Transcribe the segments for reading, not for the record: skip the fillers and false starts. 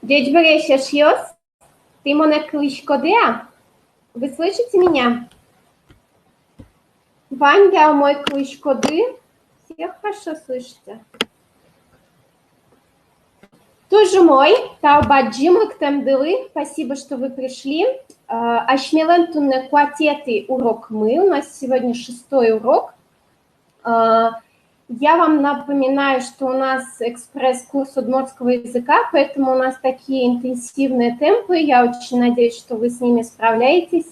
Дядь Борис, ты монокрышкодеа? Вы слышите меня? Ваня, мой крышкоды. Всех хорошо слышите? Тоже мой, Таубаджимак Тамдылы. Спасибо, что вы пришли. Ашмелентунне квартеты урок мы. У нас сегодня 6-й урок. Я вам напоминаю, что у нас экспресс-курс удмуртского языка, поэтому у нас такие интенсивные темпы. Я очень надеюсь, что вы с ними справляетесь.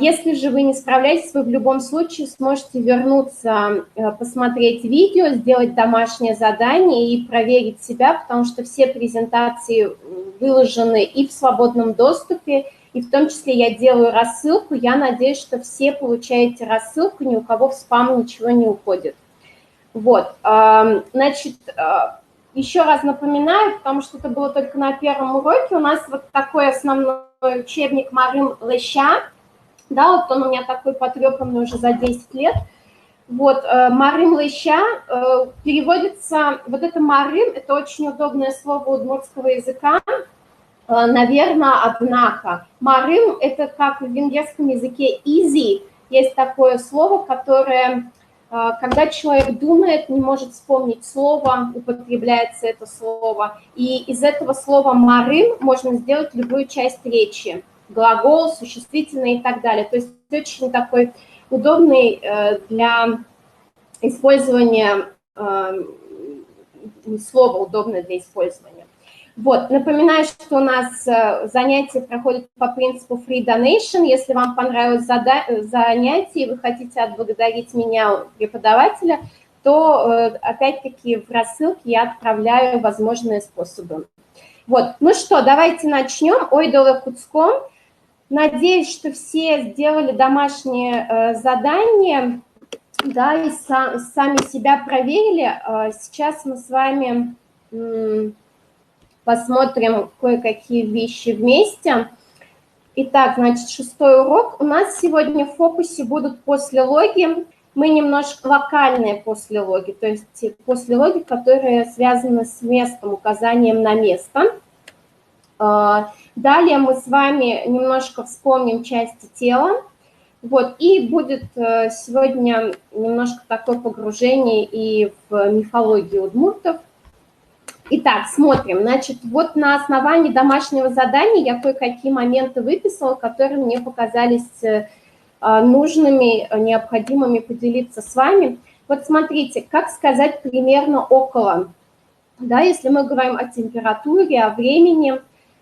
Если же вы не справляетесь, вы в любом случае сможете вернуться, посмотреть видео, сделать домашнее задание и проверить себя, потому что все презентации выложены и в свободном доступе, и в том числе я делаю рассылку. Я надеюсь, что все получаете рассылку, ни у кого в спам ничего не уходит. Вот, значит, еще раз напоминаю, потому что это было только на первом уроке, у нас вот такой основной учебник Марым Леща, да, вот он у меня такой потрепанный уже за 10 лет. Вот, Марым Леща переводится, вот это Марым, это очень удобное слово удмуртского языка, наверное, однако. Марым – это как в венгерском языке easy, есть такое слово, которое... Когда человек думает, не может вспомнить слово, употребляется это слово. И из этого слова «марым» можно сделать любую часть речи. Глагол, существительное и так далее. То есть очень такой удобный для использования слова, удобное для использования. Вот, напоминаю, что у нас занятия проходят по принципу Free Donation. Если вам понравилось занятие и вы хотите отблагодарить меня, преподавателя, то опять-таки в рассылке я отправляю возможные способы. Вот, ну что, давайте начнем. Ойдоле Куцком. Надеюсь, что все сделали домашнее задание, да, и сами себя проверили. Сейчас мы с вами... посмотрим кое-какие вещи вместе. Итак, значит, 6-й урок. У нас сегодня в фокусе будут послелоги. Мы немножко локальные послелоги, то есть послелоги, которые связаны с местом, указанием на место. Далее мы с вами немножко вспомним части тела. Вот, и будет сегодня немножко такое погружение и в мифологию удмуртов. Итак, смотрим. Значит, вот на основании домашнего задания я кое-какие моменты выписала, которые мне показались нужными, необходимыми поделиться с вами. Вот смотрите, как сказать примерно около. Да, если мы говорим о температуре, о времени,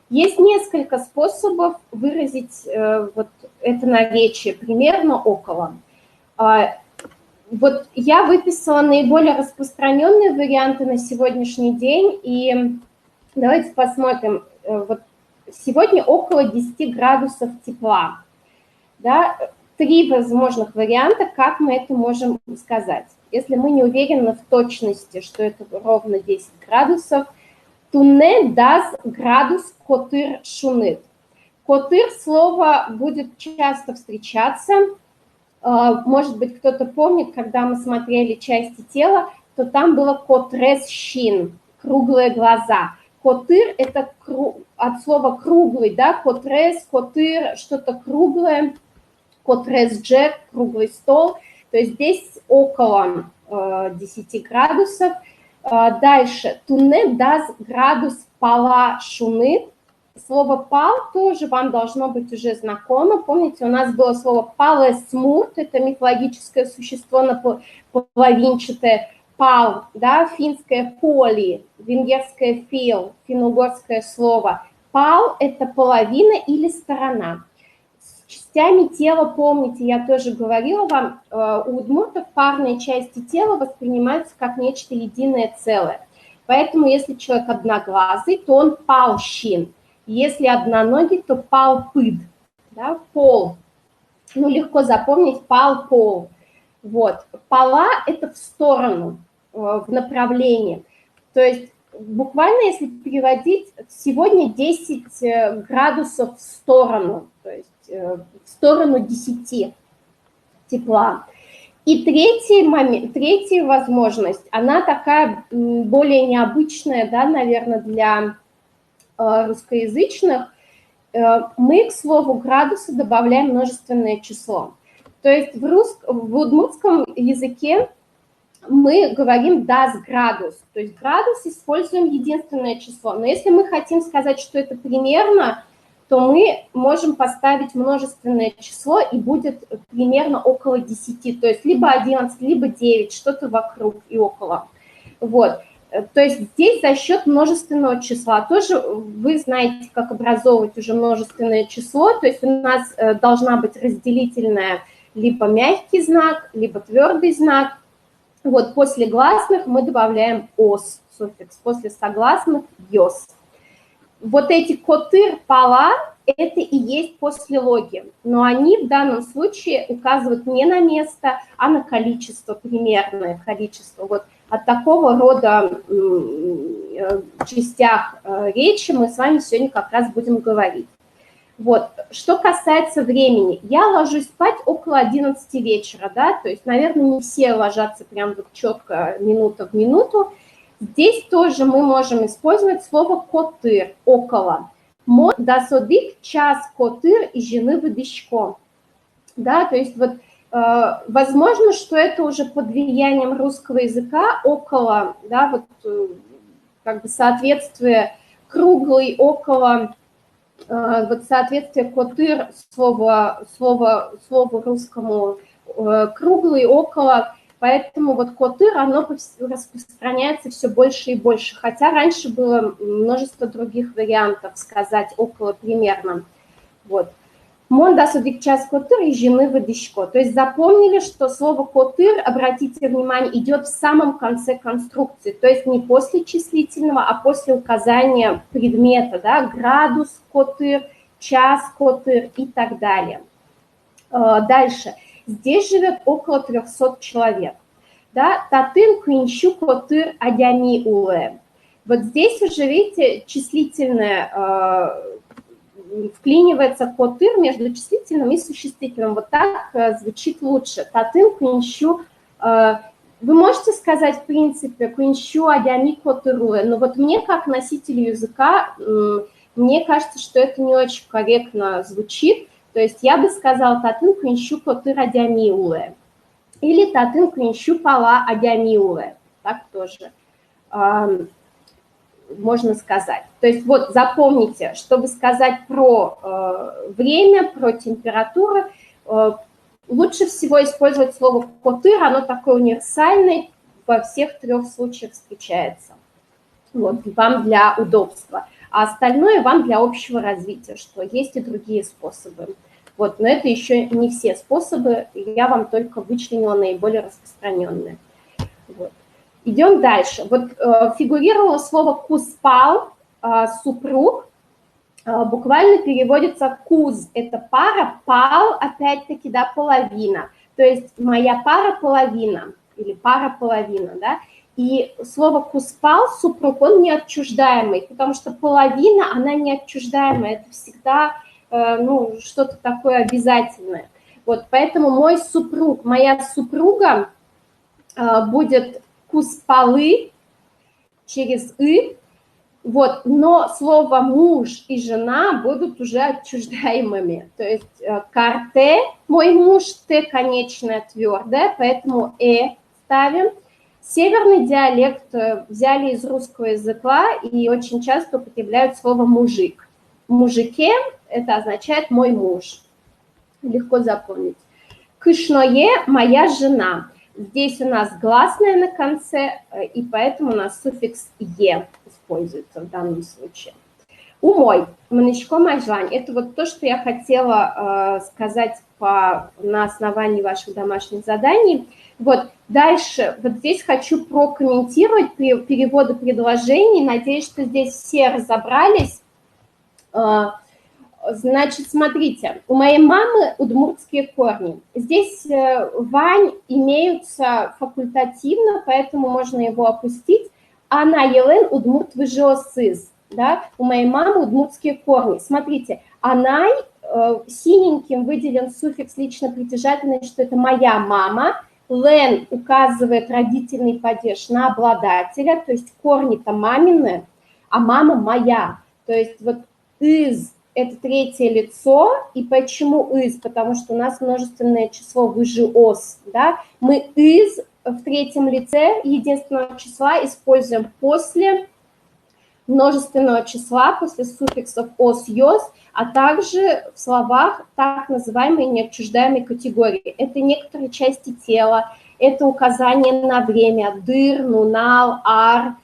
есть несколько способов выразить вот это наречие, примерно около. Вот я выписала наиболее распространенные варианты на сегодняшний день, и давайте посмотрим. Вот сегодня около 10 градусов тепла. Да? 3 возможных варианта, как мы это можем сказать. Если мы не уверены в точности, что это ровно 10 градусов, туне даз градус котыр шунит. Котыр слово будет часто встречаться. Может быть, кто-то помнит, когда мы смотрели части тела, то там было котрес щин, круглые глаза. Котыр – это от слова круглый, да, котрес, котыр, что-то круглое, котрес джек, круглый стол. То есть здесь около 10 градусов. Дальше, туне даз градус пала шуны. Слово «пал» тоже вам должно быть уже знакомо. Помните, у нас было слово «палесмурт», это мифологическое существо половинчатое, «пал», да, финское «поли», венгерское «фил», финно-угорское слово. «Пал» – это половина или сторона. С частями тела, помните, я тоже говорила вам, у удмуртов парные части тела воспринимаются как нечто единое целое. Поэтому, если человек одноглазый, то он «палщин». Если одноногий, то пал-пыд, да, пол. Ну, легко запомнить, пал-пол. Вот. Пола – это в сторону, в направлении. То есть буквально, если переводить, сегодня 10 градусов в сторону, то есть в сторону 10 тепла. И третья возможность, она такая более необычная, да, наверное, для русскоязычных, мы к слову градуса добавляем множественное число. То есть в удмуртском языке мы говорим das градус, то есть градус используем единственное число. Но если мы хотим сказать, что это примерно, то мы можем поставить множественное число, и будет примерно около 10, то есть либо 11, либо 9, что-то вокруг и около. Вот. То есть здесь за счет множественного числа. Тоже вы знаете, как образовывать уже множественное число, то есть у нас должна быть разделительная либо мягкий знак, либо твердый знак. Вот после гласных мы добавляем ос, суффикс, после согласных йос. Вот эти котыр, пала, это и есть послелоги, но они в данном случае указывают не на место, а на количество, примерное количество. Вот о такого рода частях речи мы с вами сегодня как раз будем говорить. Вот. Что касается времени, я ложусь спать около 11 вечера, да, то есть, наверное, не все ложатся прям вот четко минута в минуту. Здесь тоже мы можем использовать слово «котыр» – «около». «Мо дасодик час котыр и жены выдышко». Да, то есть вот возможно, что это уже под влиянием русского языка «около», да, вот как бы соответствие круглый, около, вот соответствие котыр слову русскому круглый, около. Поэтому вот котыр, оно распространяется все больше и больше. Хотя раньше было множество других вариантов сказать около примерно. Вот. Монда судик час котыр и жены выдышко. То есть запомнили, что слово котыр, обратите внимание, идет в самом конце конструкции. То есть не после числительного, а после указания предмета. Да? Градус котыр, час котыр и так далее. Дальше. Здесь живет около 300 человек. Да? Татын куинщу котыр адяни уле. Вот здесь уже, видите, числительное вклинивается котыр между числительным и существительным. Вот так звучит лучше. Татын куинщу. Вы можете сказать, в принципе, куинщу адяни котыр уле, но вот мне, как носителю языка, мне кажется, что это не очень корректно звучит. То есть я бы сказала «татын куинщу котыр адяни уле» или «татын куинщу пала адяни уле». Так тоже можно сказать. То есть вот запомните, чтобы сказать про время, про температуру, лучше всего использовать слово «котыр», оно такое универсальное, во всех трех случаях встречается. Вот, вам для удобства. А остальное вам для общего развития, что есть и другие способы. Вот, но это еще не все способы, я вам только вычленила наиболее распространенные. Вот. Идем дальше. Вот фигурировало слово «куспал», «супруг», буквально переводится «куз» – это пара, «пал» опять-таки, да, половина. То есть моя пара – половина или пара – половина, да. И слово «куспал», «супруг», он неотчуждаемый, потому что половина, она неотчуждаемая, это всегда ну, что-то такое обязательное. Вот, поэтому мой супруг, моя супруга будет «куспалы» через «ы», вот, но слово «муж» и «жена» будут уже отчуждаемыми. То есть «карте» – мой муж, «т» конечная твердая, поэтому ставим. Северный диалект взяли из русского языка и очень часто употребляют слово «мужик». «Мужике» – это означает «мой муж». Легко запомнить. «Кышное» – «моя жена». Здесь у нас гласное на конце, и поэтому у нас суффикс «е» используется в данном случае. «Умой», «мнычко майжлань» – это вот то, что я хотела сказать на основании ваших домашних заданий. Вот, дальше, вот здесь хочу прокомментировать переводы предложений. Надеюсь, что здесь все разобрались. Значит, смотрите, у моей мамы удмуртские корни. Здесь «вань» имеются факультативно, поэтому можно его опустить. Она елен удмурт выжиосыз. Да? У моей мамы удмуртские корни. Смотрите, «анай» синеньким выделен суффикс лично притяжательный, что это «моя мама». «Лен» указывает родительный падеж на обладателя, то есть корни-то мамины, а мама моя. То есть вот из – это третье лицо, и почему из? Потому что у нас множественное число выжиос, да? Мы из в третьем лице единственного числа используем после множественного числа, после суффиксов ос, йос, а также в словах так называемой неотчуждаемой категории. Это некоторые части тела, это указание на время, дыр, нунал, ар,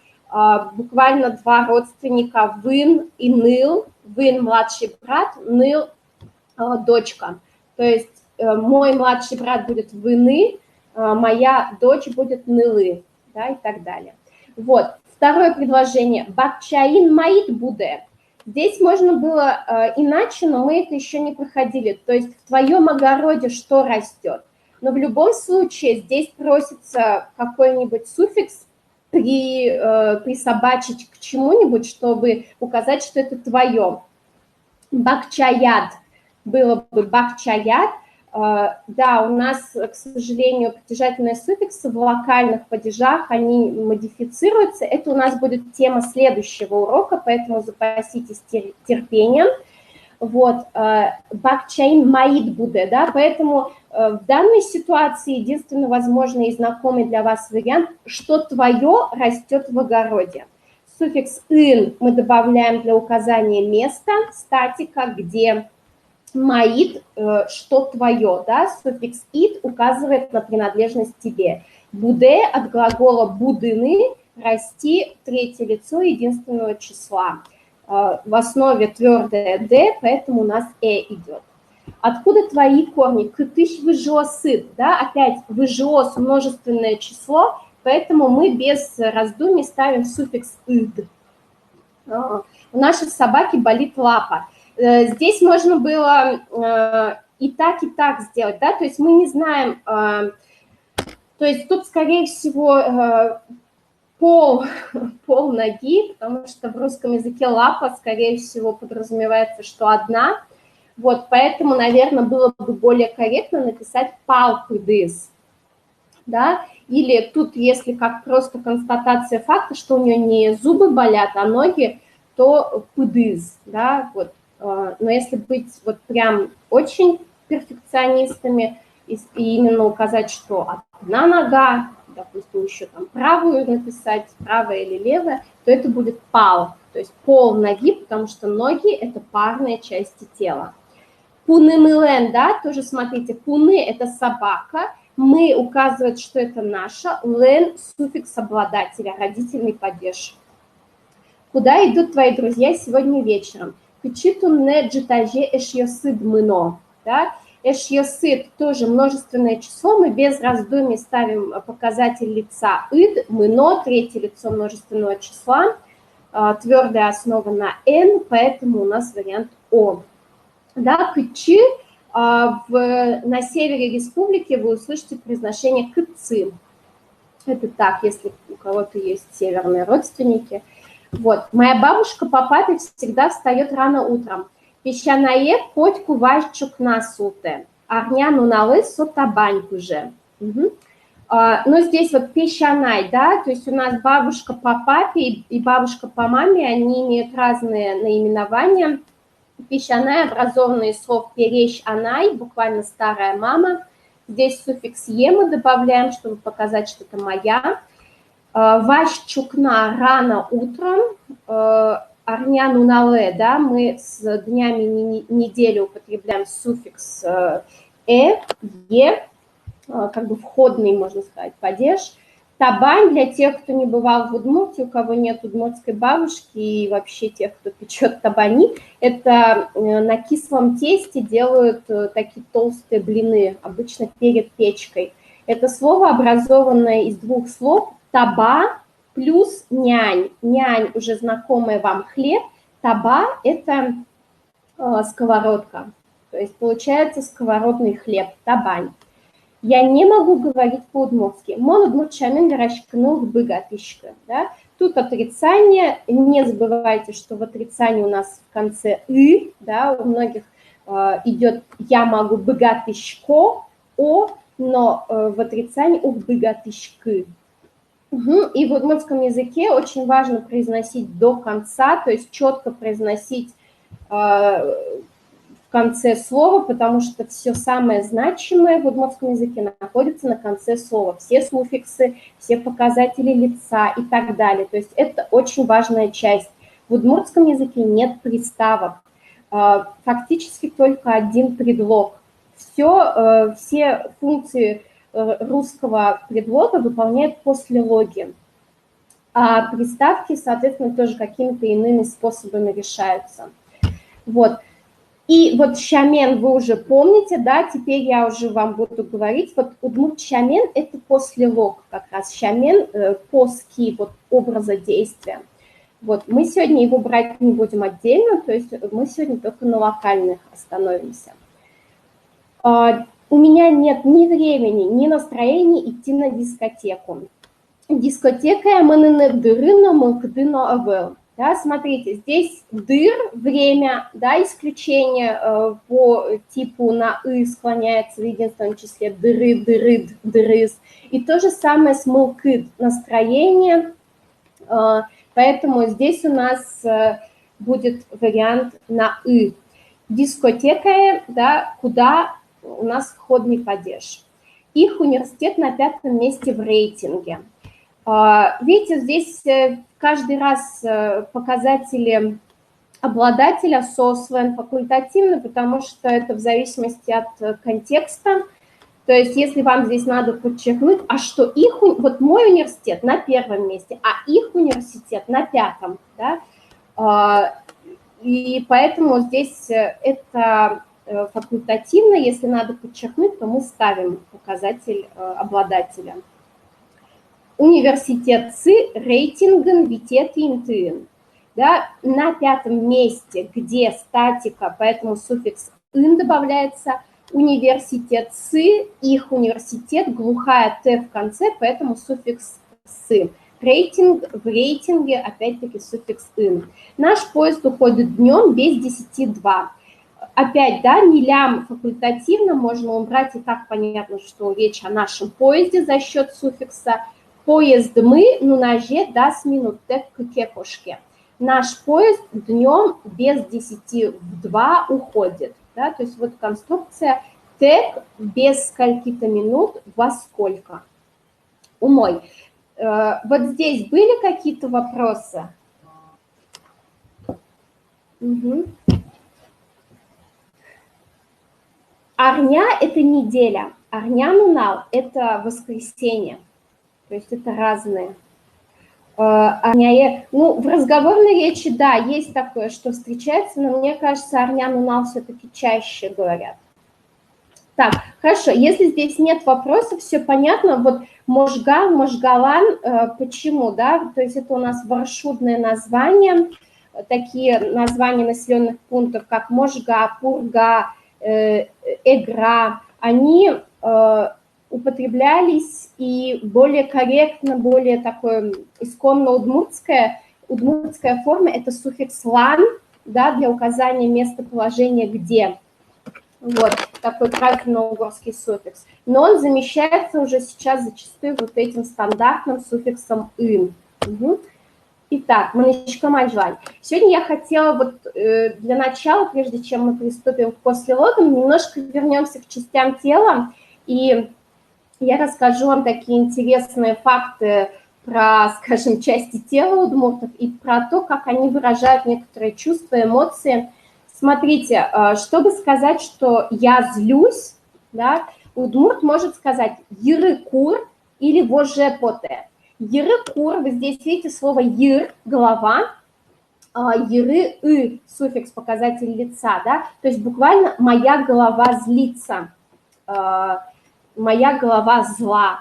буквально два родственника, вын и ныл, вын – младший брат, ныл – дочка. То есть мой младший брат будет выны, моя дочь будет нылы, да, и так далее. Вот. Второе предложение. Бакчаин маит буде. Здесь можно было иначе, но мы это еще не проходили. То есть в твоем огороде что растет? Но в любом случае здесь просится какой-нибудь суффикс присобачить к чему-нибудь, чтобы указать, что это твое. Бакчаят было бы бакчаят. Да, у нас, к сожалению, притяжательные суффиксы в локальных падежах, они модифицируются. Это у нас будет тема следующего урока, поэтому запаситесь терпением. Вот, бакчаин маид буде, да, поэтому в данной ситуации единственно возможный и знакомый для вас вариант, что твое растет в огороде. Суффикс ин мы добавляем для указания места, статика, где маид, что твое, да, суффикс ит указывает на принадлежность тебе. Буде от глагола будыны, расти, третье лицо единственного числа. В основе твердое «д», поэтому у нас идет. Откуда твои корни? Кытыш выжиосыт, да, опять выжиос множественное число, поэтому мы без раздумий ставим суффикс «ид». У нашей собаки болит лапа. Здесь можно было и так сделать, да, то есть мы не знаем, то есть тут, скорее всего, пол ноги, потому что в русском языке лапа, скорее всего, подразумевается, что одна, вот, поэтому, наверное, было бы более корректно написать палпыдыс, да, или тут, если как просто констатация факта, что у нее не зубы болят, а ноги, то пыдыс, да, вот. Но если быть вот прям очень перфекционистами и именно указать, что одна нога, допустим, еще там правую написать, правая или левая, то это будет пал, то есть пол ноги, потому что ноги – это парные части тела. Пуны мылен, да, тоже смотрите, пуны – это собака, мы указывает, что это наша, лен – суффикс обладателя, родительный падеж. Куда идут твои друзья сегодня вечером? Кычитун не джитаже эшьосыд мыно, да, эшьосыд тоже множественное число, мы без раздумий ставим показатель лица ид, мыно, третье лицо множественного числа, твердая основа на н, поэтому у нас вариант о. Да, кычи, на севере республики вы услышите произношение кыцы. Это так, если у кого-то есть северные родственники. Вот, моя бабушка по папе всегда встает рано утром. Песчаное хоть кувайчук на суте, арняну налы сотабаньку же. Но здесь вот песчаная, да, то есть у нас бабушка по папе и бабушка по маме, они имеют разные наименования. Песчаная образованная из слов перещ анай, буквально старая мама. Здесь суффикс е мы добавляем, чтобы показать, что это моя. Ваш чукна рано утром, арняну нале, да, мы с днями недели употребляем суффикс е, как бы входный, можно сказать, падеж. Табань для тех, кто не бывал в Удмуртии, у кого нет удмуртской бабушки и вообще тех, кто печет табани, это на кислом тесте делают такие толстые блины, обычно перед печкой. Это слово, образованное из двух слов, таба плюс нянь. Нянь уже знакомый вам хлеб, таба – это сковородка. То есть получается сковородный хлеб, табань. Я не могу говорить по-удмуртски. Мон удмуртчанин верашкнул быгатышка. Да? Тут отрицание. Не забывайте, что в отрицании у нас в конце «ы». Да? У многих идет «я могу быгатышко», «о», но в отрицании «ух быгатышкы». И в удмуртском языке очень важно произносить до конца, то есть четко произносить в конце слова, потому что все самое значимое в удмуртском языке находится на конце слова. Все суффиксы, все показатели лица и так далее. То есть это очень важная часть. В удмуртском языке нет приставок. Фактически только один предлог. Все функции русского предлога выполняют после логи. А приставки, соответственно, тоже какими-то иными способами решаются. Вот. И вот щамен вы уже помните, да, теперь я уже вам буду говорить. Вот удмурт щамен – это после лог как раз. Щамен поски, вот образа действия. Вот, мы сегодня его брать не будем отдельно, то есть мы сегодня только на локальных остановимся. У меня нет ни времени, ни настроения идти на дискотеку. Дискотека я мене дырына мылкдына авел. Да, смотрите, здесь дыр, время, да, исключение по типу на «ы» склоняется в единственном числе дыры, дырыд, дырыс. И то же самое с мылкыд, настроение. Поэтому здесь у нас будет вариант на «ы». Дискотека, да, куда у нас входный падеж. Их университет на 5-м месте в рейтинге. Видите, здесь каждый раз показатели обладателя сословен факультативны, потому что это в зависимости от контекста. То есть если вам здесь надо подчеркнуть, а что их, вот мой университет на 1-м месте, а их университет на 5-м, да, и поэтому здесь это факультативно, если надо подчеркнуть, то мы ставим показатель обладателя. Университет ЦИ рейтинген витетинтын. Да, на 5-м месте, где статика, поэтому суффикс «ын» добавляется, университет ЦИ, их университет, глухая «т» в конце, поэтому суффикс «сы». Рейтинг, в рейтинге опять-таки суффикс «ын». Наш поезд уходит днем без 10:02. Опять, да, милям факультативно можно убрать, и так понятно, что речь о нашем поезде за счет суффикса. Поезд мы, ну, наже, даст минут, тек к кекошке. Наш поезд днем без 10:02 уходит. Да? То есть вот конструкция тек без скольки-то минут во сколько. Умой. Вот здесь были какие-то вопросы? Угу. Арня – это неделя, арня нунал – это воскресенье. То есть это разные. Ну, в разговорной речи, да, есть такое, что встречается, но мне кажется, арня нунал все-таки чаще говорят. Так, хорошо, если здесь нет вопросов, все понятно. Вот Можгал, Можгалан, почему, да? То есть это у нас маршрутные названия, такие названия населенных пунктов, как Можга, Пурга, Эгра, они употреблялись и более корректно, более такое исконно удмуртская форма – это суффикс «лан», да, для указания местоположения «где». Вот, такой правильно-угорский суффикс. Но он замещается уже сейчас зачастую вот этим стандартным суффиксом «ын». Угу. Итак, Манечка Манжвань. Сегодня я хотела вот для начала, прежде чем мы приступим к послелогам, немножко вернемся к частям тела, и я расскажу вам такие интересные факты про, скажем, части тела удмуртов и про то, как они выражают некоторые чувства, эмоции. Смотрите, чтобы сказать, что я злюсь, да, удмурт может сказать «йыры-кур» или «воже-поте». «Йыры-кур», вы здесь видите слово «йыр» – голова, «йыры-ы» – суффикс, показатель лица, да, то есть буквально «моя голова злится», «моя голова зла».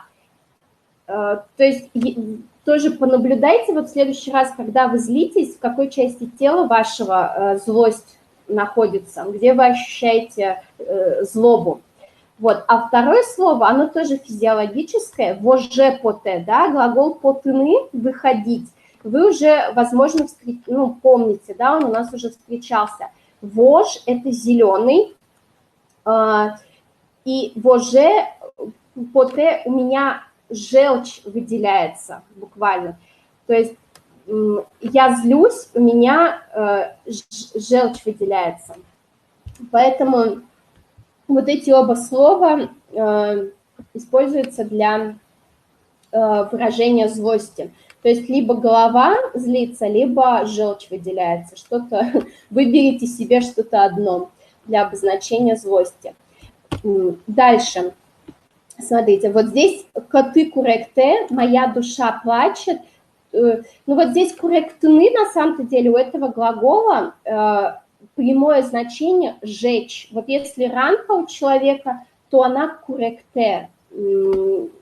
То есть тоже понаблюдайте вот в следующий раз, когда вы злитесь, в какой части тела вашего злость находится, где вы ощущаете злобу. Вот. А второе слово, оно тоже физиологическое, «воже-поте», да, глагол «потыны» – «выходить». Вы уже, возможно, помните, да, он у нас уже встречался. «Вож» – это зеленый, и «воже-поте» у меня желчь выделяется буквально. То есть я злюсь, у меня желчь выделяется. Поэтому вот эти оба слова используются для выражения злости. То есть либо голова злится, либо желчь выделяется. Что-то, выберите себе что-то одно для обозначения злости. Дальше. Смотрите, вот здесь коты куректе, моя душа плачет. Ну вот здесь куректны, на самом-то деле, у этого глагола прямое значение «жечь». Вот если ранка у человека, то она куректе.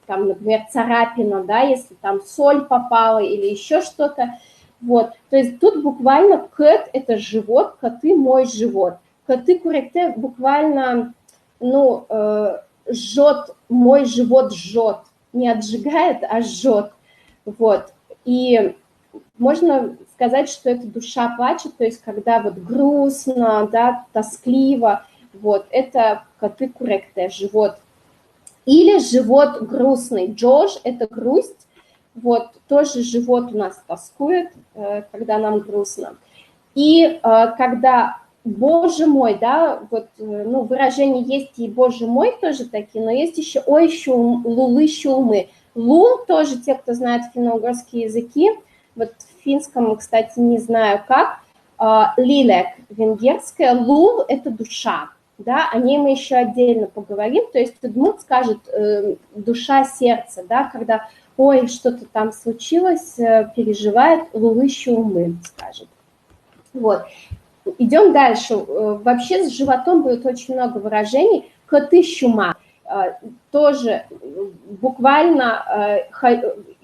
Там, например, царапина, да, если там соль попала или еще что-то. Вот, то есть тут буквально кэт – это живот, коты – мой живот. Коты куректе буквально, ну, жжет, мой живот жжет, не отжигает, а жжет, вот, и можно сказать, что это душа плачет, то есть когда вот грустно, да, тоскливо, вот, это коты куректе, живот, или живот грустный, джош – это грусть, вот, тоже живот у нас тоскует, когда нам грустно, и когда Боже мой, да, вот, ну, выражение есть и Боже мой тоже такие, но есть еще ой, щулм, лулы, щулмы. Лул тоже, те, кто знает финно-угорские языки, вот в финском, кстати, не знаю как, лилек, венгерская, лул – это душа, да, о ней мы еще отдельно поговорим, то есть Эдмунд скажет душа сердца, да, когда ой, что-то там случилось, переживает, лулы, щулмы, скажет. Вот. Идем дальше. Вообще с животом будет очень много выражений. Коты щума. Тоже буквально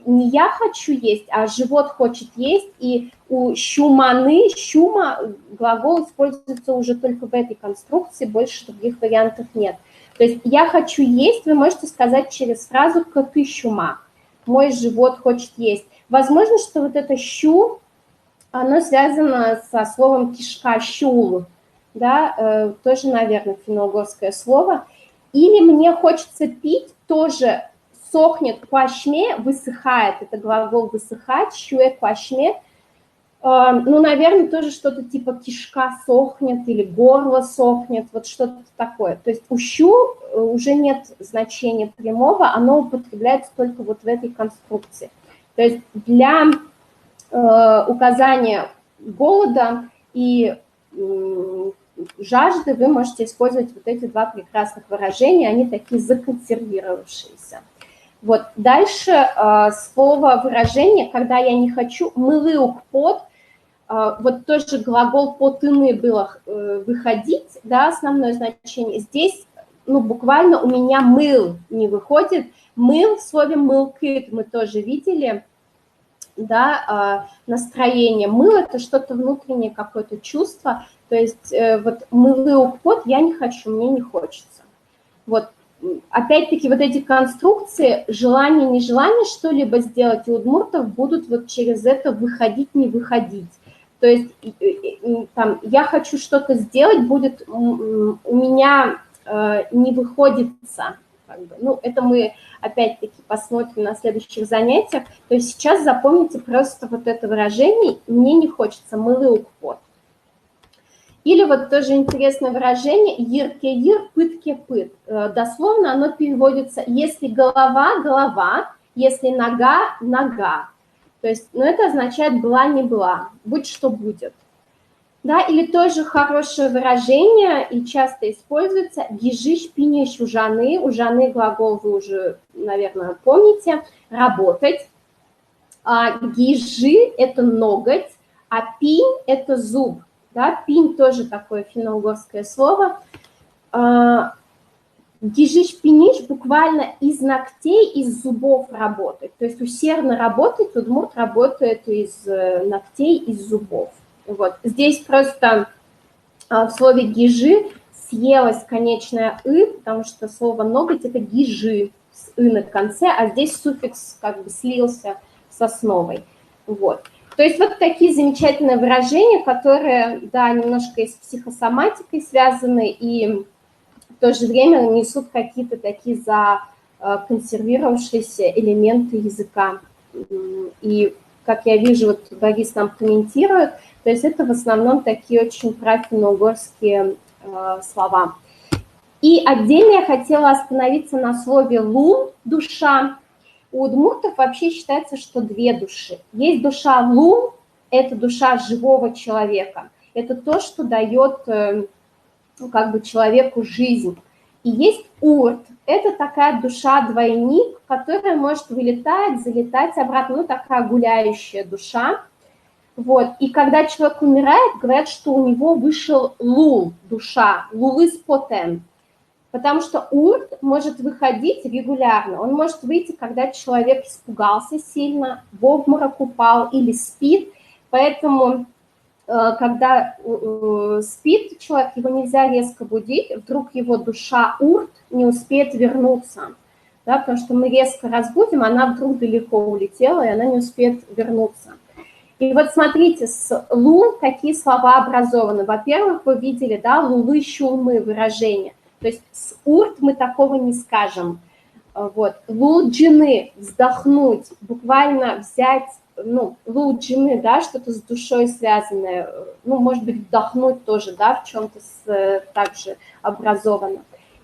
не я хочу есть, а живот хочет есть. И у щуманы, щума, глагол используется уже только в этой конструкции, больше других вариантов нет. То есть я хочу есть, вы можете сказать через фразу коты щума. Мой живот хочет есть. Возможно, что вот это щу, оно связано со словом кишка, щул, да, тоже, наверное, финно-угорское слово. Или мне хочется пить, тоже сохнет квашме, высыхает, это глагол высыхать, щуэ квашме. Ну, наверное, тоже что-то типа кишка сохнет или горло сохнет, вот что-то такое. То есть у щу уже нет значения прямого, оно употребляется только вот в этой конструкции. То есть для указания голода и жажды вы можете использовать вот эти два прекрасных выражения, они такие законсервировавшиеся. Вот дальше слово выражение, когда я не хочу, мылыук под, вот тоже глагол потыны было выходить, да, основное значение. Здесь, ну, буквально у меня мыл не выходит, мыл в слове мылкит мы тоже видели, да, настроение. Мыл – это что-то внутреннее, какое-то чувство, то есть вот мылыук под я не хочу, мне не хочется. Вот опять-таки вот эти конструкции, желание, нежелание что-либо сделать у удмуртов будут вот через это выходить, не выходить. То есть там я хочу что-то сделать, будет у меня не выходится. Как бы. Ну, это мы опять-таки посмотрим на следующих занятиях. То есть сейчас запомните просто вот это выражение «мне не хочется, мылыук под». Или вот тоже интересное выражение «ир-ке-ир, пыт-ке-пыт». Дословно оно переводится «если голова – голова, если нога – нога». То есть, ну, это означает «была не была», «будь что будет». Да, или тоже хорошее выражение и часто используется «гижиш пинеш у жаны». У жаны глагол вы уже, наверное, помните. «Работать». Гижи – это ноготь, а пинь – это зуб. Да, пинь тоже такое финно-угорское слово. Гижиш пиниш буквально из ногтей, из зубов работать. То есть усердно работать, удмурт работает из ногтей, из зубов. Вот. Здесь просто в слове гижи съелась конечная «ы», потому что слово «ноготь» – это гижи с «ы» на конце, а здесь суффикс как бы слился с основой. Вот. То есть вот такие замечательные выражения, которые, да, немножко и с психосоматикой связаны, и в то же время несут какие-то такие консервировавшиеся элементы языка. И, как я вижу, вот Борис нам комментирует, то есть это в основном такие очень финно-угорские слова. И отдельно я хотела остановиться на слове «лул» – «душа». У удмуртов вообще считается, что две души. Есть душа «лул» – это душа живого человека. Это то, что дает как бы человеку жизнь. И есть урт – это такая душа-двойник, которая может вылетать, залетать обратно, ну, такая гуляющая душа. Вот. И когда человек умирает, говорят, что у него вышел лул, душа, лулыс потен. Потому что урт может выходить регулярно. Он может выйти, когда человек испугался сильно, в обморок упал или спит. Поэтому, когда спит человек, его нельзя резко будить, вдруг его душа урт не успеет вернуться. Да, потому что мы резко разбудим, она вдруг далеко улетела, и она не успеет вернуться. И вот смотрите, с лун какие слова образованы. Во-первых, вы видели, да, лулы, щулмы, выражения. То есть с урт мы такого не скажем. Вот. Луджины, вздохнуть, буквально взять, ну, луджины, да, что-то с душой связанное, ну, может быть, вдохнуть тоже, да, в чем-то также образовано.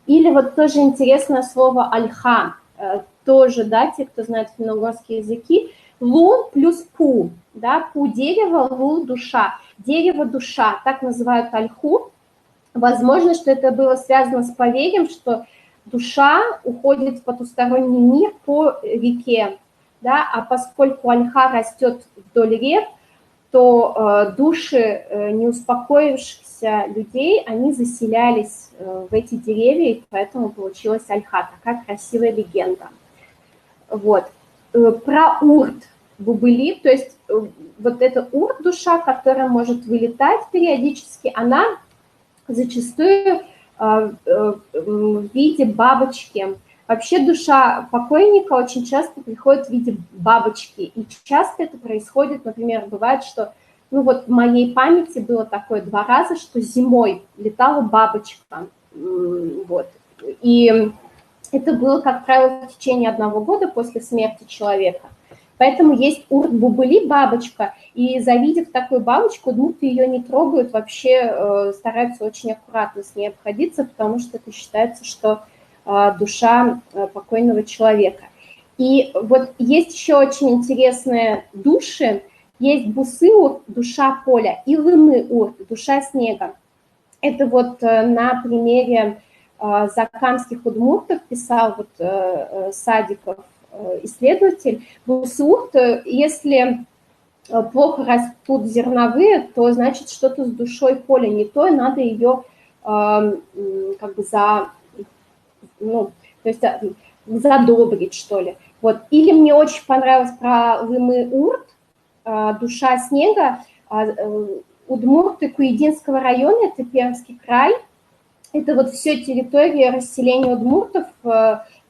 Или вот тоже интересное слово альха, тоже, да, те, кто знает финно-угорские языки, лу плюс пу, да, пу дерево, лу душа, дерево душа, так называют альху. Возможно, что это было связано с поверьем, что душа уходит в потусторонний мир по реке, да, а поскольку альха растет вдоль рек, то души не успокоившихся людей, они заселялись в эти деревья, и поэтому получилась альха, такая красивая легенда. Вот. Про урт бубыли, то есть вот эта урт душа, которая может вылетать периодически, она зачастую в виде бабочки. Вообще душа покойника очень часто приходит в виде бабочки, и часто это происходит, например, бывает, что, ну вот в моей памяти было такое 2 раза, что зимой летала бабочка, вот, и это было, как правило, в течение 1 года после смерти человека. Поэтому есть урт-бубыли, бабочка, и завидев такую бабочку, удмурты ее не трогают, вообще стараются очень аккуратно с ней обходиться, потому что это считается, что душа покойного человека. И вот есть еще очень интересные души, есть бусы-урт, душа поля, и лымы-урт, душа снега. Это вот на примере закамских удмуртов писал вот Садиков, исследователь. Бусы-урт, если плохо растут зерновые, то значит что-то с душой поля не то, и надо ее как бы ну, то есть задобрить, что ли. Вот. Или мне очень понравилось про лымы-урт, душа снега, удмурты Куединского района, это Пермский край, это вот все территория расселения удмуртов,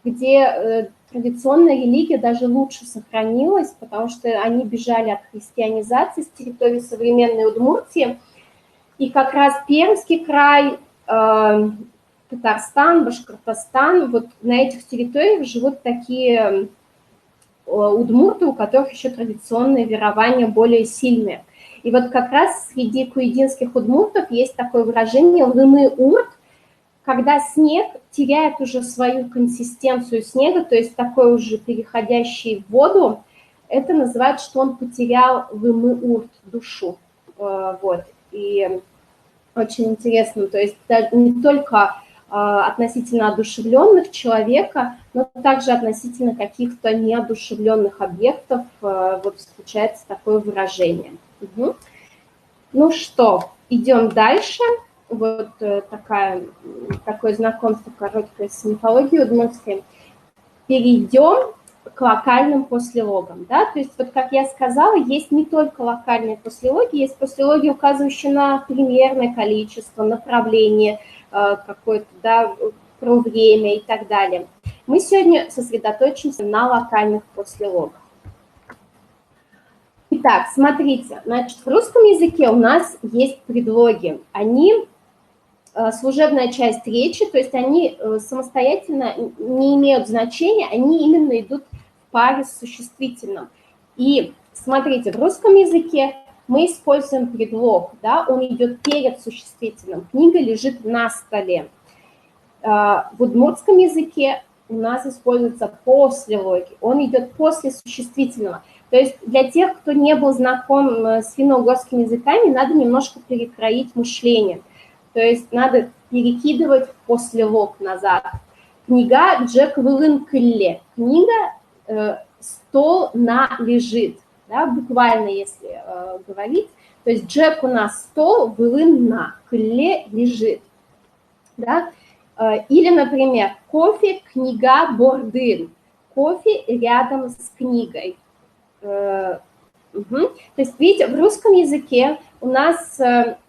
где традиционная религия даже лучше сохранилась, потому что они бежали от христианизации с территории современной Удмуртии. И как раз Пермский край, Татарстан, Башкортостан, вот на этих территориях живут такие удмурты, у которых еще традиционные верования более сильные. И вот как раз среди куединских удмуртов есть такое выражение «лымы-урт», когда снег теряет уже свою консистенцию снега, то есть такой уже переходящий в воду, это называют, что он потерял лымы-урт, душу. Вот. И очень интересно, то есть не только относительно одушевленных человека, но также относительно каких-то неодушевленных объектов вот встречается такое выражение. Угу. Ну что, идем дальше. Вот такое знакомство короткое с мифологией удмуртской. Перейдем к локальным послелогам. Да? То есть, вот как я сказала, есть не только локальные послелоги, есть послелоги, указывающие на примерное количество, направление какое-то, да, про время и так далее. Мы сегодня сосредоточимся на локальных послелогах. Итак, смотрите, значит, в русском языке у нас есть предлоги. Они служебная часть речи, то есть они самостоятельно не имеют значения, они именно идут в паре с существительным. И смотрите, в русском языке мы используем предлог, да, он идет перед существительным, книга лежит на столе. В удмуртском языке у нас используется после логи, он идет после существительного. То есть для тех, кто не был знаком с финно-угорскими языками, надо немножко перекроить мышление. То есть надо перекидывать после лог назад. Книга Джек Вылынкле. Книга стол на лежит. Да, буквально, если говорить. То есть Джек у нас стол, Вылын на, Кле лежит. Да? Или, например, кофе, книга, бордын. Кофе рядом с книгой. То есть, видите, в русском языке у нас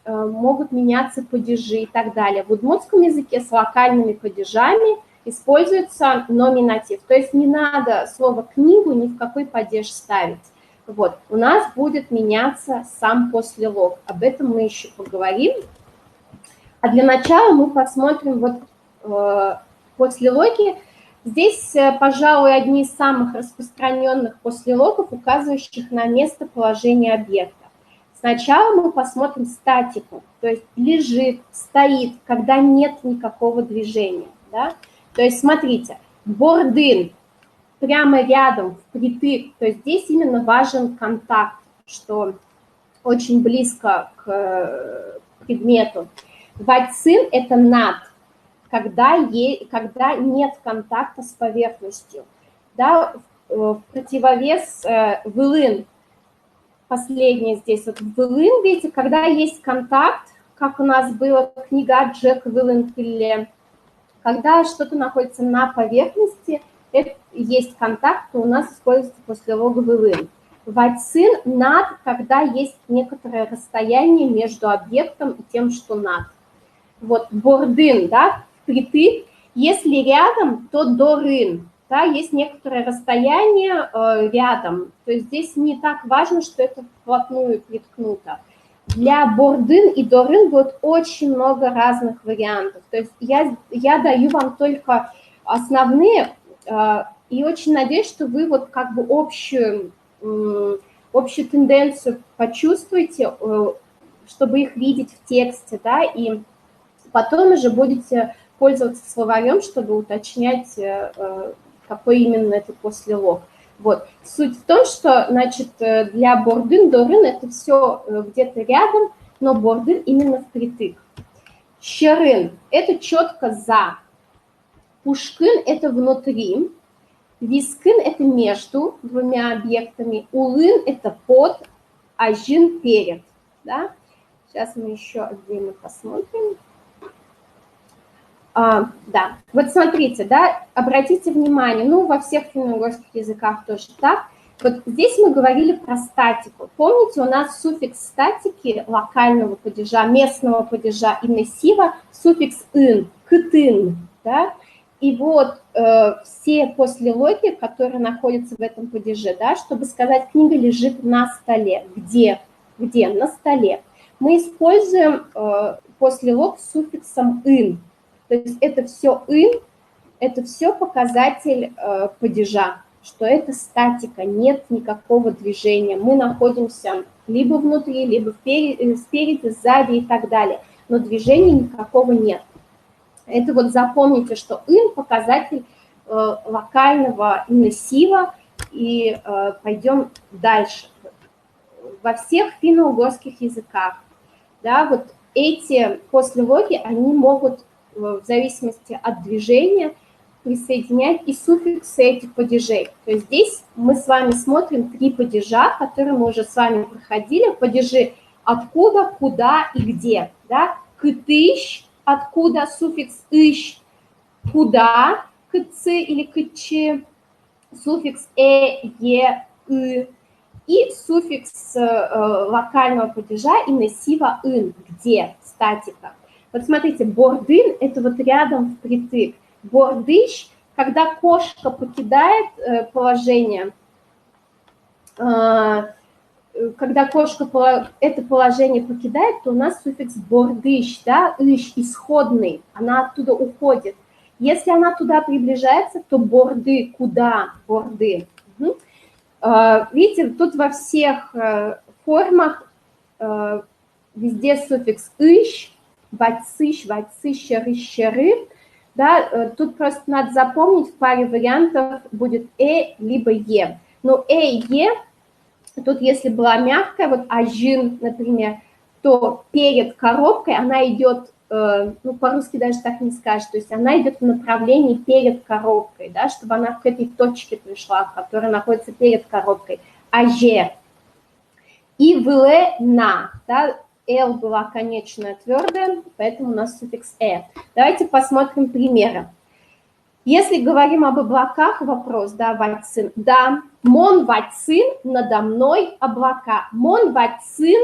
могут меняться падежи и так далее. В удмуртском языке с локальными падежами используется номинатив. То есть не надо слово «книгу» ни в какой падеж ставить. Вот. У нас будет меняться сам послелог. Об этом мы еще поговорим. А для начала мы посмотрим вот послелоги. Здесь, пожалуй, одни из самых распространенных послелогов, указывающих на местоположение объекта. Сначала мы посмотрим статику, то есть лежит, стоит, когда нет никакого движения. Да? То есть смотрите, бордын прямо рядом, впритык, то есть здесь именно важен контакт, что очень близко к предмету. Вальцин – это над. Когда нет контакта с поверхностью. Да, в противовес вылын, последнее здесь, вот вылын, видите, когда есть контакт, как у нас была книга Джек Вылынкле, когда что-то находится на поверхности, это есть контакт, то у нас используется послелог вылын. Вальцин над, когда есть некоторое расстояние между объектом и тем, что над. Вот бордын, да, впритык, если рядом, то дорын, да, есть некоторое расстояние рядом, то есть здесь не так важно, что это вплотную приткнуто. Для бордын и дорын будет очень много разных вариантов, то есть я даю вам только основные, и очень надеюсь, что вы вот как бы общую тенденцию почувствуете, чтобы их видеть в тексте, да, и потом уже будете пользоваться словарем, чтобы уточнять, какой именно это послелог. Вот. Суть в том, что, значит, для бордын, дорын это все где-то рядом, но бордын именно впритык. Щерын – это четко за. Пушкын – это внутри. Вискын – это между двумя объектами. Улын – это под, а жин – перед. Да? Сейчас мы еще отдельно посмотрим. Да, вот смотрите, да, обратите внимание, ну, во всех финно-угорских языках тоже так. Вот здесь мы говорили про статику. Помните, у нас суффикс статики локального падежа, местного падежа и нессива, суффикс «ын», «кытын», да? И вот все послелоги, которые находятся в этом падеже, да, чтобы сказать, книга лежит на столе. Где? Где? На столе. Мы используем послелог с суффиксом «ын». То есть это все «ын», это все показатель падежа, что это статика, нет никакого движения. Мы находимся либо внутри, либо спереди, сзади и так далее, но движения никакого нет. Это вот запомните, что «ын» показатель локального нессива, и пойдем дальше. Во всех финно-угорских языках, да, вот эти послелоги, они могут в зависимости от движения присоединять и суффиксы этих падежей. То есть здесь мы с вами смотрим 3 падежа, которые мы уже с вами проходили. Падежи откуда, куда и где. Да? Кытыщ, откуда, суффикс ищ, куда, кыцы или кычи, суффикс е, и суффикс локального падежа и нессива ын, где, статика. Вот смотрите, бордын – это вот рядом впритык. Бордыщ, когда кошка покидает положение, когда кошка это положение покидает, то у нас суффикс бордыш, да, иш, исходный, она оттуда уходит. Если она туда приближается, то борды, куда? Борды. Угу. Видите, тут во всех формах везде суффикс иш, вацыш, вацыщеры, щеры. Да, тут просто надо запомнить, в паре вариантов будет либо е. Но и е, тут если была мягкая, вот ажин, например, то перед коробкой она идет, ну, по-русски даже так не скажешь, то есть она идет в направлении перед коробкой, да, чтобы она к этой точке пришла, которая находится перед коробкой. Аже. И вле на, да, L была конечная твердая, поэтому у нас суффикс Давайте посмотрим примеры. Если говорим об облаках, вопрос, да, вацин, да, мон вацин, надо мной облака, мон вацин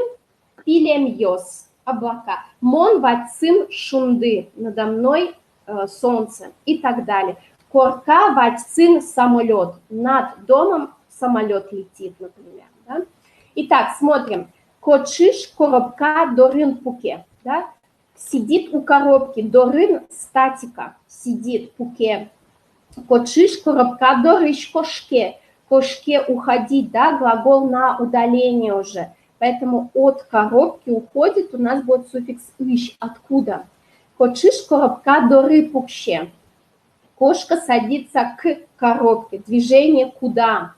пилемьос, облака, мон вацин шунды, надо мной солнце и так далее. Корка вацин самолет, над домом самолет летит, например, да. Итак, смотрим. Кочиш коробка дорын пуке, да? Сидит у коробки, дорын статика, сидит пуке. Кочиш коробка дорыш кошке, кошке уходить, да, глагол на удаление уже. Поэтому от коробки уходит, у нас будет суффикс иш, откуда. Кочиш коробка доры пукше, кошка садится к коробке, движение куда.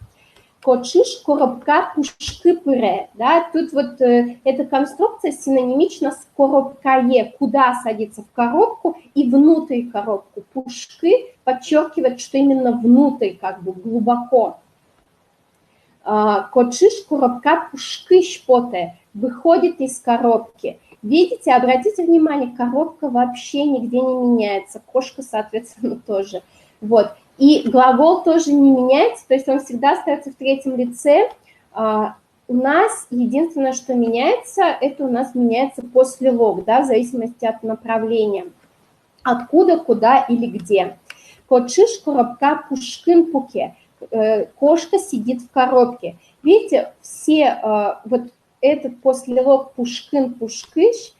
Кочиш коробка пушки пыре, да, тут вот эта конструкция синонимична с коробкае, куда садится в коробку и внутрь коробку. Пушки подчеркивает, что именно внутрь, как бы глубоко. Кочиш коробка пушки шпоте, выходит из коробки. Видите, обратите внимание, коробка вообще нигде не меняется, кошка, соответственно, тоже. Вот. И глагол тоже не меняется, то есть он всегда остается в третьем лице. У нас единственное, что меняется, это у нас меняется послелог, да, в зависимости от направления. Откуда, куда или где. Кочиш коробка пушкин пуке. Кошка сидит в коробке. Видите, все вот этот послелог пушкин, пушкыш,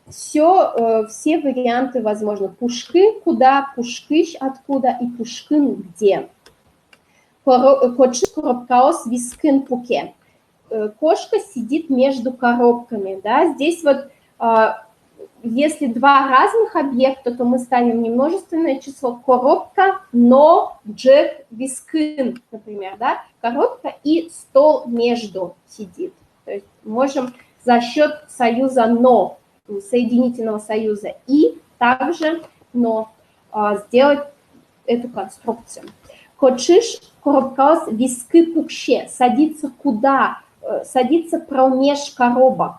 все варианты возможны. Пушкы куда, пушкыш откуда и пушкин где. Кочиш коробкаос вискин пуке. Кошка сидит между коробками. Да? Здесь вот, если два разных объекта, то мы ставим немножественное число. Коробка, но, джек, вискин, например. Да? Коробка и стол между сидит. То есть можем за счет союза «но», соединительного союза, и также «но» сделать эту конструкцию. Кочиш коробкаос виски пукше. Садится куда? Садится промеж коробок.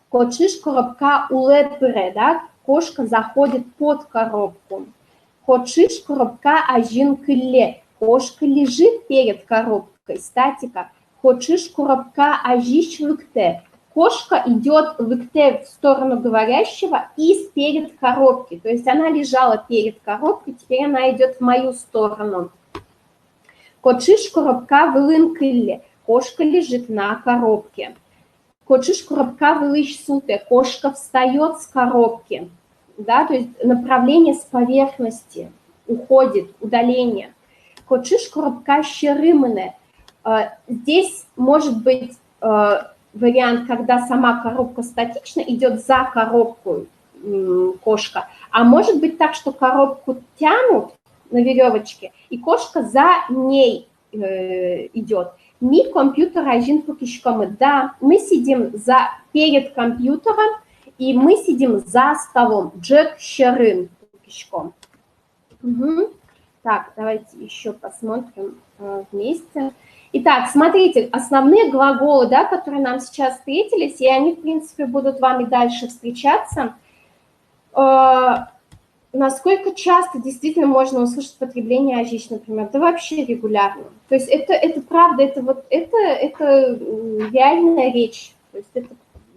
Кочиш коробка улепыре, да? Кошка заходит под коробку. Кочиш коробка ажин кыле. Кошка лежит перед коробкой, статика. Кочиш коробка ажиш выкте. Кошка идет в сторону говорящего и перед коробки. То есть она лежала перед коробкой, теперь она идет в мою сторону. Кочиш коробка вылын кылле. Кошка лежит на коробке. Кочиш коробка вылыш суте. Кошка встает с коробки. Да, то есть направление с поверхности уходит, удаление. Кочиш коробка щерымане. Здесь может быть вариант, когда сама коробка статична, идет за коробку кошка. А может быть так, что коробку тянут на веревочке, и кошка за ней идет. Ми компьютер один покишком. Да, мы сидим перед компьютером, и мы сидим за столом. Джек щерын покишком. Угу. Так, давайте еще посмотрим вместе. Итак, смотрите, основные глаголы, да, которые нам сейчас встретились, и они, в принципе, будут вами дальше встречаться. Насколько часто действительно можно услышать потребление ажич, например? Да вообще регулярно. То есть это правда, это реальная речь, то есть это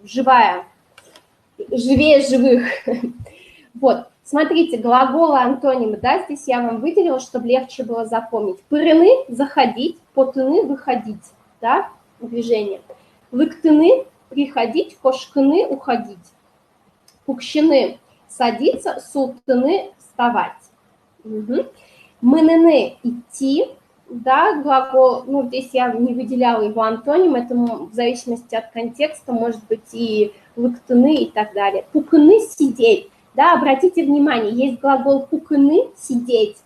живее живых. Вот. Смотрите, глаголы, антонимы, да, здесь я вам выделила, чтобы легче было запомнить. Пырыны – заходить, потыны – выходить, да. движение. Лыктыны – приходить, кошкыны – уходить. Пукщины – садиться, султыны – вставать. Угу. Мыныны – идти. Да, глагол, ну, здесь я не выделяла его антоним, это в зависимости от контекста может быть и лыктыны и так далее. Пукыны – сидеть. Да, обратите внимание, есть глагол пукыны – сидеть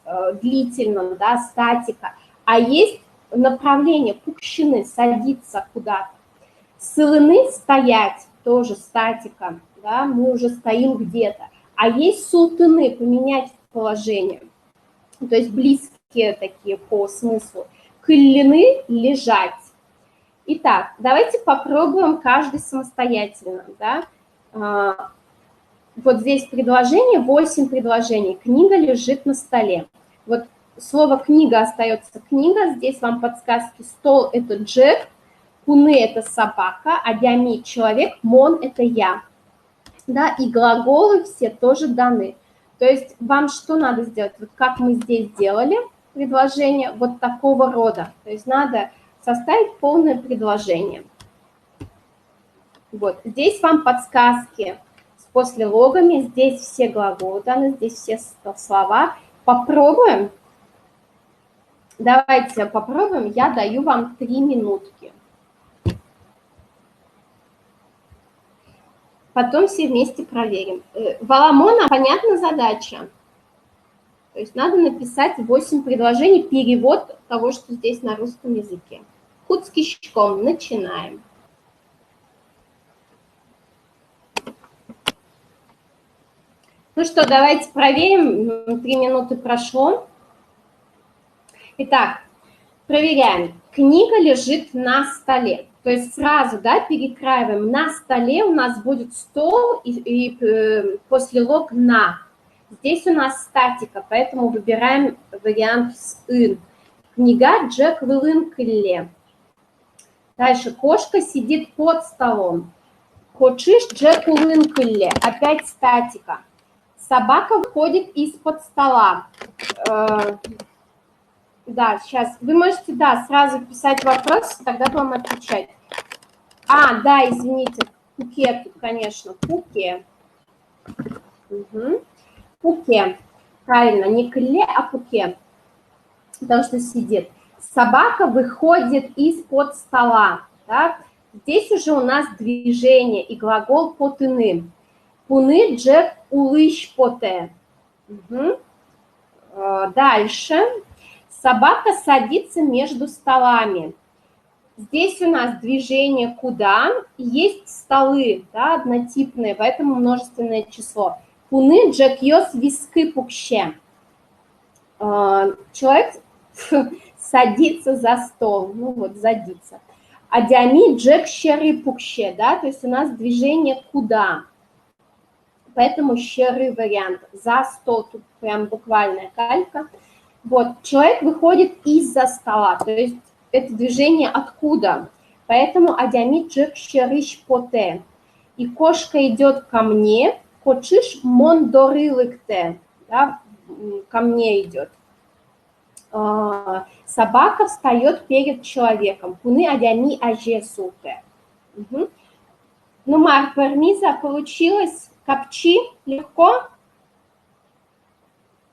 длительно, да, статика, а есть направление пукщины – садиться куда-то. Сылыны – стоять, тоже статика, да, мы уже стоим где-то. А есть султыны – поменять положение, то есть близкие такие по смыслу. Кыллины – лежать. Итак, давайте попробуем каждый самостоятельно, да. Вот здесь предложение, 8 предложений. Книга лежит на столе. Вот слово «книга» остается «книга». Здесь вам подсказки. Стол – это Джек, куны – это собака, адями – человек, мон – это я. Да, и глаголы все тоже даны. То есть вам что надо сделать? Вот как мы здесь сделали предложение, вот такого рода. То есть надо составить полное предложение. Вот, здесь вам подсказки. После логами, здесь все глаголы даны, здесь все слова. Попробуем. Давайте попробуем. Я даю вам 3 минутки. Потом все вместе проверим. Валамона, понятна задача? То есть надо написать 8 предложений, перевод того, что здесь на русском языке. Хуцкишком. Начинаем. Ну что, давайте проверим. 3 минуты прошло. Итак, проверяем. Книга лежит на столе. То есть сразу, да, перекраиваем. На столе у нас будет стол и после лог на. Здесь у нас статика, поэтому выбираем вариант с «ын». Книга Джек в ылынкылле. Дальше кошка сидит под столом. Кочиш Джек в ылынкылле. Опять статика. Собака выходит из-под стола. Да, сейчас. Вы можете, да, сразу писать вопрос, тогда вам отвечать. Да, извините, пуке тут, конечно, пуке. Угу. Пуке. Правильно, не кле, а пуке. Потому что сидит. Собака выходит из-под стола. Так? Здесь уже у нас движение и глагол потыны. Пуны Джек улыш поте. Угу. Дальше. Собака садится между столами. Здесь у нас движение куда? Есть столы, да, однотипные, поэтому множественное число. Пуны Джек йос виски пукще. Человек садится за стол, ну вот, садится. Адями Джек щеры пукще, да, то есть у нас движение куда? Поэтому щеры вариант. За стол, тут прям буквальная калька. Вот, человек выходит из-за стола, то есть это движение откуда? Поэтому адями Джек щерыш поте. И кошка идет ко мне, кочиш мондорылыкте, да, ко мне идет. Собака встает перед человеком. Пуны адями аже суте. Угу. Ну, Марк Вермиза, получилось? Капчи? Легко?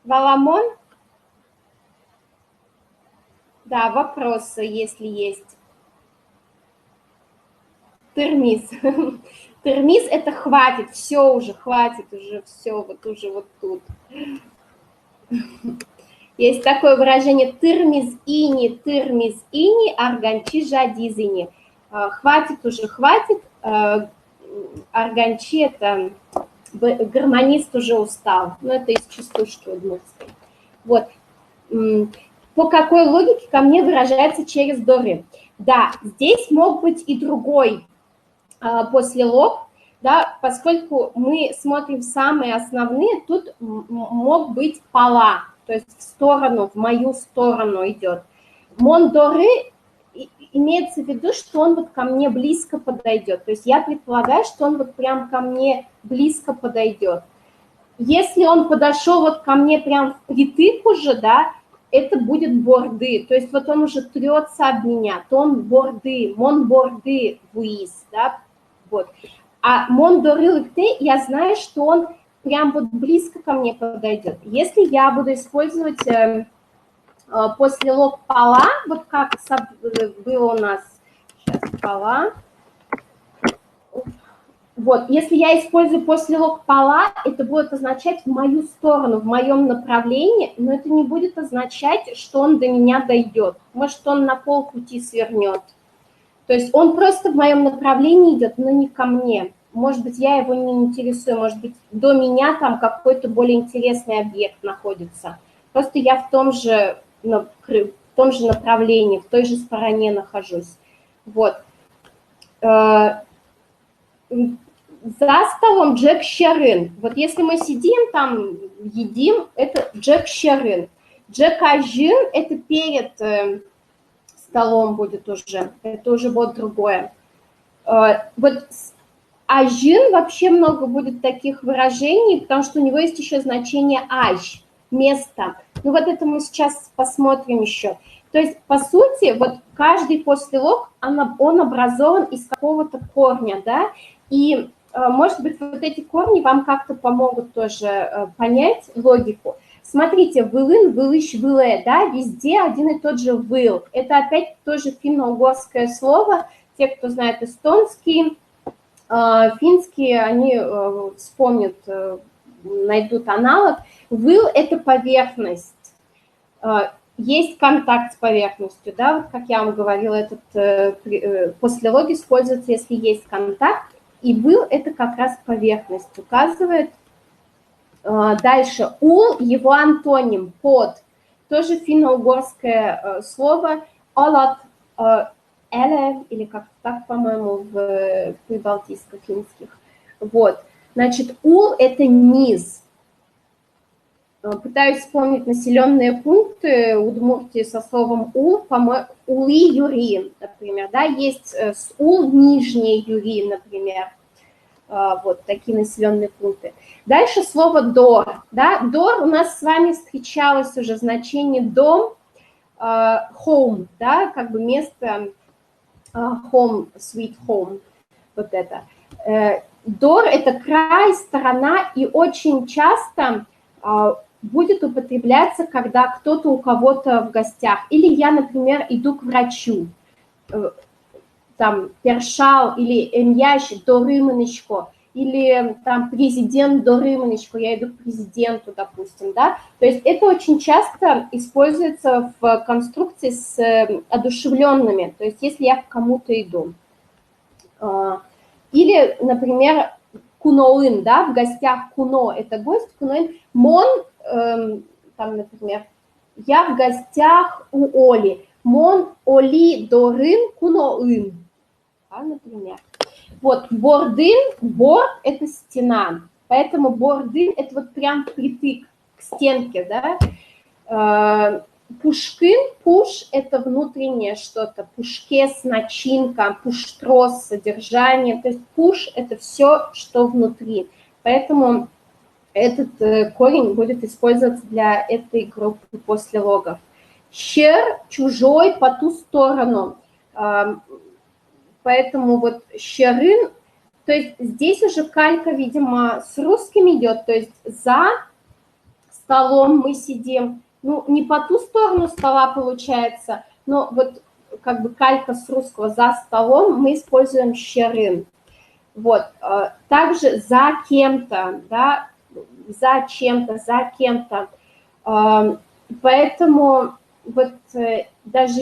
Валамон? Да, вопросы, если есть. Термис. Термис – это хватит, все уже, хватит уже, все, вот уже вот тут. Есть такое выражение «тырмиз ини, арганчи жадизини». Хватит уже, хватит. Арганчи – это гармонист уже устал. Ну, это из частушки удмуртской. Вот. По какой логике ко мне выражается через доры? Да, здесь мог быть и другой после лог, да, поскольку мы смотрим самые основные, тут мог быть пола, то есть в сторону, в мою сторону идет. Мондоры имеется в виду, что он вот ко мне близко подойдет. То есть я предполагаю, что он вот прям ко мне близко подойдет. Если он подошел вот ко мне прям впритык уже, да, это будет борды, то есть вот он уже трется об меня, тон борды, мон борды вуис, да, вот. А мон дорылыкте, я знаю, что он прям вот близко ко мне подойдет. Если я буду использовать после лог пола, вот как было у нас, сейчас, пола, вот, если я использую после лог пола, это будет означать в мою сторону, в моем направлении, но это не будет означать, что он до меня дойдет. Может, он на полпути свернет. То есть он просто в моем направлении идет, но не ко мне. Может быть, я его не интересую, может быть, до меня там какой-то более интересный объект находится. Просто я в том же направлении, в той же стороне нахожусь. Вот. За столом Джек Щерин. Вот если мы сидим там, едим, это Джек Щерин. Джек Ажин – это перед столом будет уже, это уже будет другое. Вот Ажин вообще много будет таких выражений, потому что у него есть еще значение аж, место. Ну вот это мы сейчас посмотрим еще. То есть, по сути, вот каждый послелог, он образован из какого-то корня, да, и может быть, вот эти корни вам как-то помогут тоже понять логику. Смотрите, вылын, вылыщ, вылэ, да, везде один и тот же выл. Это опять тоже финно-угорское слово. Те, кто знает эстонский, финский, они вспомнят, найдут аналог. Выл – это поверхность. Есть контакт с поверхностью, да, вот как я вам говорила, этот послелог используется, если есть контакт. И был это как раз поверхность, указывает. Дальше ул, его антоним, под, тоже финно-угорское слово, олат, эле, или как-то так, по-моему, в прибалтийско-финских. Вот, значит, ул – это низ. Пытаюсь вспомнить населенные пункты Удмуртии со словом ул, по-моему, улы юри, например, да, есть ул нижний юри, например. Вот такие населенные пункты. Дальше слово дор. Да? Дор у нас с вами встречалось уже значение дом, home, да, как бы место, home, sweet home, вот это. Дор – это край, сторона, и очень часто будет употребляться, когда кто-то у кого-то в гостях. Или я, например, иду к врачу, там, першал или эмьящ до рыманочко, или там президент до рыманочко, я иду к президенту, допустим, да. То есть это очень часто используется в конструкции с одушевленными, то есть если я к кому-то иду. Или, например, куноын, да, в гостях куно, это гость, куноын, мон, там, например, я в гостях у Оли, мон оли дорын куноын, да, например. Вот, бордын, борд – это стена, поэтому бордын – это вот прям притык к стенке, да. Пушкин, пуш – это внутреннее что-то, пушкес – начинка, пуштрос – содержание, то есть пуш – это все, что внутри, поэтому этот корень будет использоваться для этой группы послелогов. Щер – чужой, по ту сторону, поэтому вот щерын, то есть здесь уже калька, видимо, с русским идет, то есть за столом мы сидим, ну, не по ту сторону стола получается, но вот как бы калька с русского за столом мы используем щерын. Вот, также за кем-то, да, за чем-то, за кем-то. Поэтому вот даже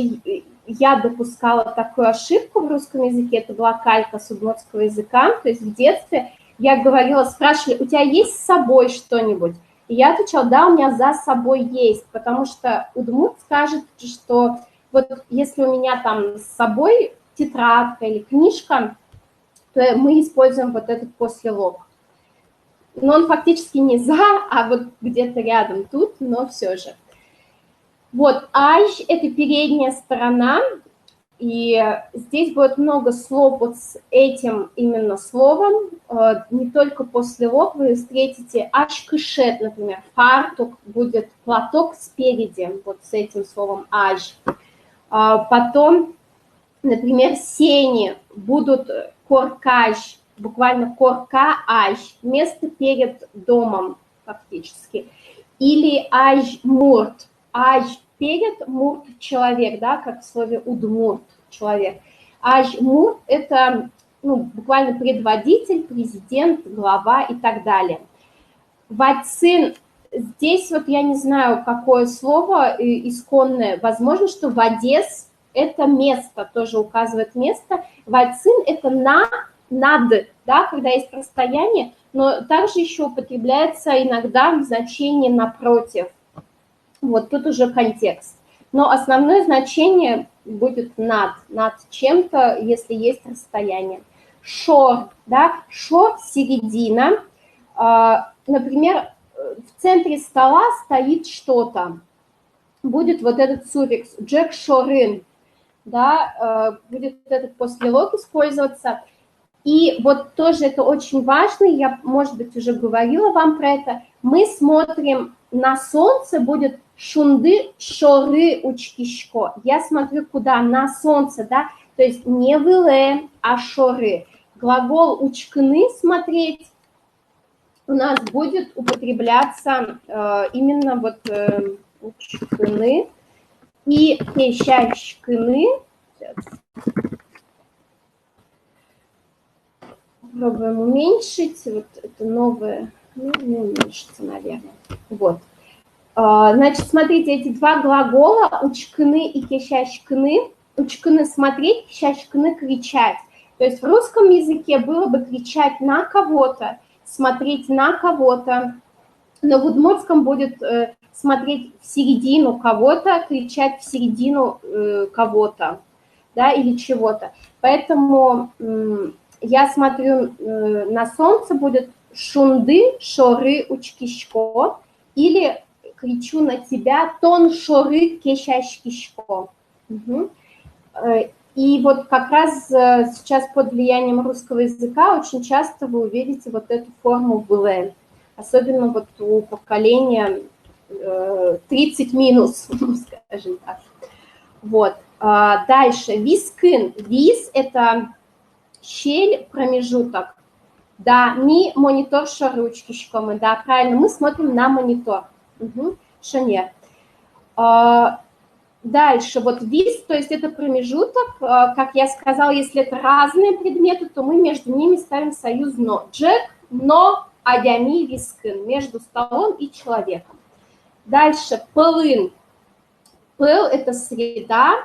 я допускала такую ошибку в русском языке, это была калька с удмуртского языка, то есть в детстве я говорила, спрашивали, у тебя есть с собой что-нибудь? И я отвечала, да, у меня за собой есть, потому что удмурт скажет, что вот если у меня там с собой тетрадка или книжка, то мы используем вот этот послелог. Но он фактически не за, а вот где-то рядом тут, но все же. Вот, аж – это передняя сторона, И здесь будет много слов вот с этим именно словом. Не только после лог вы встретите аш-кышет, например, фартук, будет платок спереди, вот с этим словом аж. Потом, например, сени будут коркаж, буквально корка-аж, место перед домом фактически. Или аж-мурт, аж перед, мурт человек, да, как в слове удмурт человек. Аж-мурт это буквально предводитель, президент, глава и так далее. Вацин, здесь вот я не знаю, какое слово исконное, возможно, что вадес это место, тоже указывает место. Вацин это над, да, когда есть расстояние, но также еще употребляется иногда в значении напротив. Вот тут уже контекст. Но основное значение будет над чем-то, если есть расстояние. Шор, да, шор – середина. Например, в центре стола стоит что-то. Будет вот этот суффикс «джек шорин», да, будет этот после лог использоваться. И вот тоже это очень важно, я, может быть, уже говорила вам про это. Мы смотрим на солнце, будет шунды, шоры, учкишко. Я смотрю куда? На солнце, да, то есть не выле, а шоры. Глагол учкны, смотреть, у нас будет употребляться именно вот учкны и кещашкны. Попробуем уменьшить, вот это новое, не уменьшится, наверное. Вот. Значит, смотрите, эти два глагола, учкны и кещашкны. Учкны смотреть, кещашкны кричать. То есть в русском языке было бы кричать на кого-то, смотреть на кого-то, но в удмуртском будет смотреть в середину кого-то, кричать в середину кого-то, да, или чего-то. Поэтому я смотрю на солнце, будет шунды, шоры, учкишко, или кричу на тебя, тон, шоры, кещашкишко. Угу. И вот как раз сейчас под влиянием русского языка очень часто вы увидите вот эту форму «вле», особенно вот у поколения 30 минус, скажем так. Вот. Дальше, вискын. Вис – это щель, промежуток. Да, ми монитор шаручкишко мы, да, правильно, мы смотрим на монитор. Угу. Шанер. Дальше, вот вис, то есть это промежуток, как я сказала, если это разные предметы, то мы между ними ставим союз «но». Джек, но, адями, вискын, между столом и человеком. Дальше, пылын. Пыл – это среда,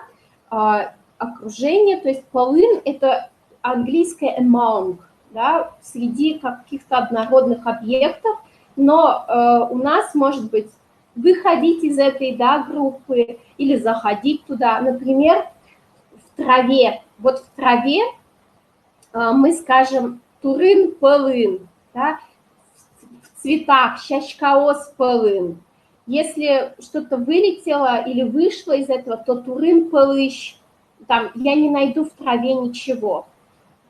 окружение, то есть пылын – это английское among, да, среди каких-то однородных объектов, но у нас может быть выходить из этой, да, группы или заходить туда. Например, в траве. Вот в траве мы скажем турын-пылын, да, в цветах щачкаос-пылын. Если что-то вылетело или вышло из этого, то турын-пылыш, там, я не найду в траве ничего.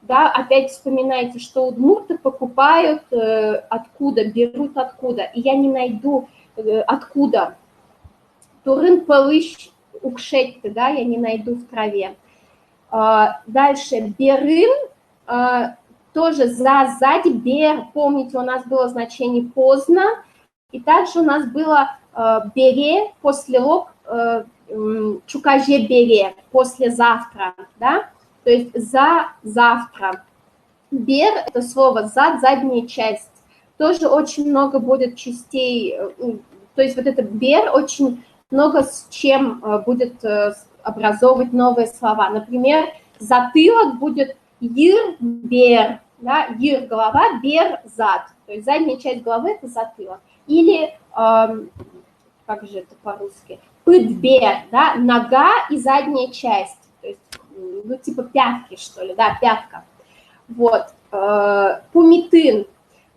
Да, опять вспоминайте, что удмурты покупают откуда, берут откуда, и я не найду откуда. Турын-пылыш укшетты, да, я не найду в траве. Дальше берын, тоже сзади, бер, помните, у нас было значение поздно, и также у нас было бере, после лог, чукаже бере, послезавтра, да, то есть за завтра. Бер – это слово зад, задняя часть. Тоже очень много будет частей, то есть вот это бер очень много с чем будет образовывать новые слова. Например, затылок будет йр-бер, да, йр – голова, бер – зад. То есть задняя часть головы – это затылок. Или, как же это по-русски, пыдбер, да, нога и задняя часть. То есть, ну, типа пятки, что ли, да, пятка. Вот, пумитын,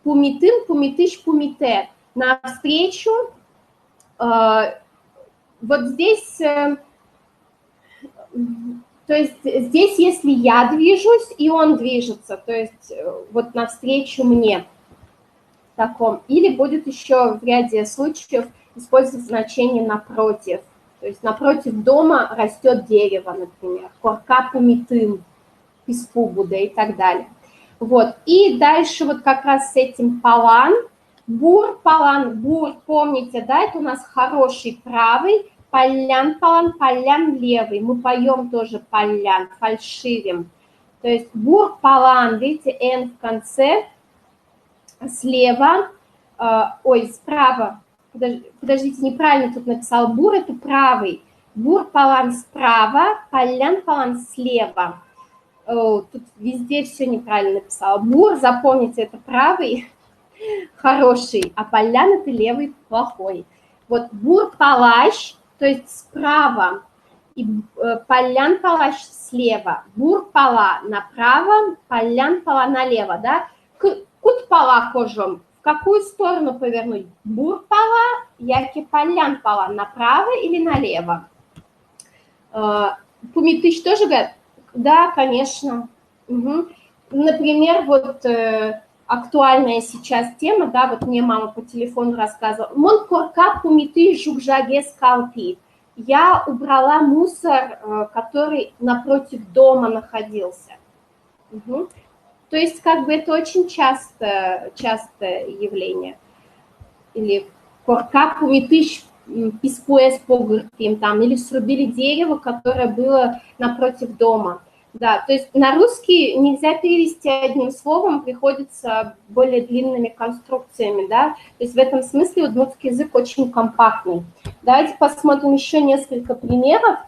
пумитын, пумитыш, пумите. Навстречу, вот здесь То есть здесь, если я движусь, и он движется, то есть вот навстречу мне таком, или будет еще в ряде случаев использовать значение напротив. То есть напротив дома растет дерево, например, корка помитым, песку буде и так далее. Вот, и дальше вот как раз с этим палан, бур, палан, бур, помните, да, это у нас хороший правый, палян, палан, палян левый. Мы поем тоже палян, фальшивим. То есть бур, палан, видите, н в конце, слева, справа, подождите, неправильно тут написал, бур это правый, бур, палан справа, палян, палан слева. Тут везде все неправильно написала. Бур, запомните, это правый, хороший, а палян это левый, плохой. Вот бур, палащ, то есть справа, и палян, палащ слева. Бур, пала направо, палян, пала налево, да? Кут пала кожом, в какую сторону повернуть? Бур пала, яки палян пала, направо или налево? Пумитыч тоже говорят? Да, конечно. Угу. Например, вот актуальная сейчас тема, да, вот мне мама по телефону рассказывала. Мон корка пумиты жукжаге скалпи. Я убрала мусор, который напротив дома находился. Угу. То есть как бы это очень частое явление. Или корка пумитыч пискуэс погрфим там, или срубили дерево, которое было напротив дома. Да, то есть на русский нельзя перевести одним словом, приходится более длинными конструкциями, да, то есть в этом смысле удмуртский язык очень компактный. Давайте посмотрим еще несколько примеров.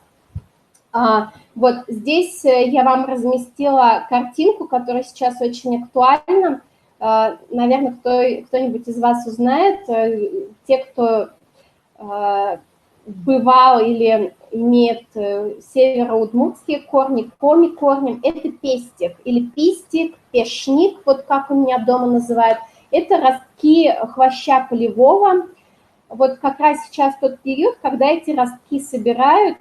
Вот здесь я вам разместила картинку, которая сейчас очень актуальна. Наверное, кто-нибудь из вас узнает, те, кто бывал или имеет североудмуртские корни, коми корнем, это пестик или пистик, пешник, вот как у меня дома называют. Это ростки хвоща полевого. Вот как раз сейчас тот период, когда эти ростки собирают,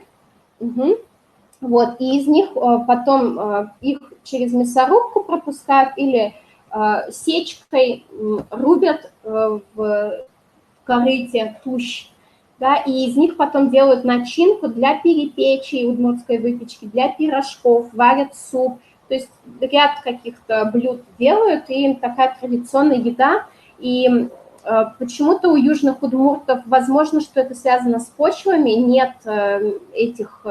вот, и из них потом их через мясорубку пропускают или сечкой рубят в корыте тущ, да, и из них потом делают начинку для перепечи, удмуртской выпечки, для пирожков, варят суп, то есть ряд каких-то блюд делают, и такая традиционная еда, и почему-то у южных удмуртов, возможно, что это связано с почвами, нет этих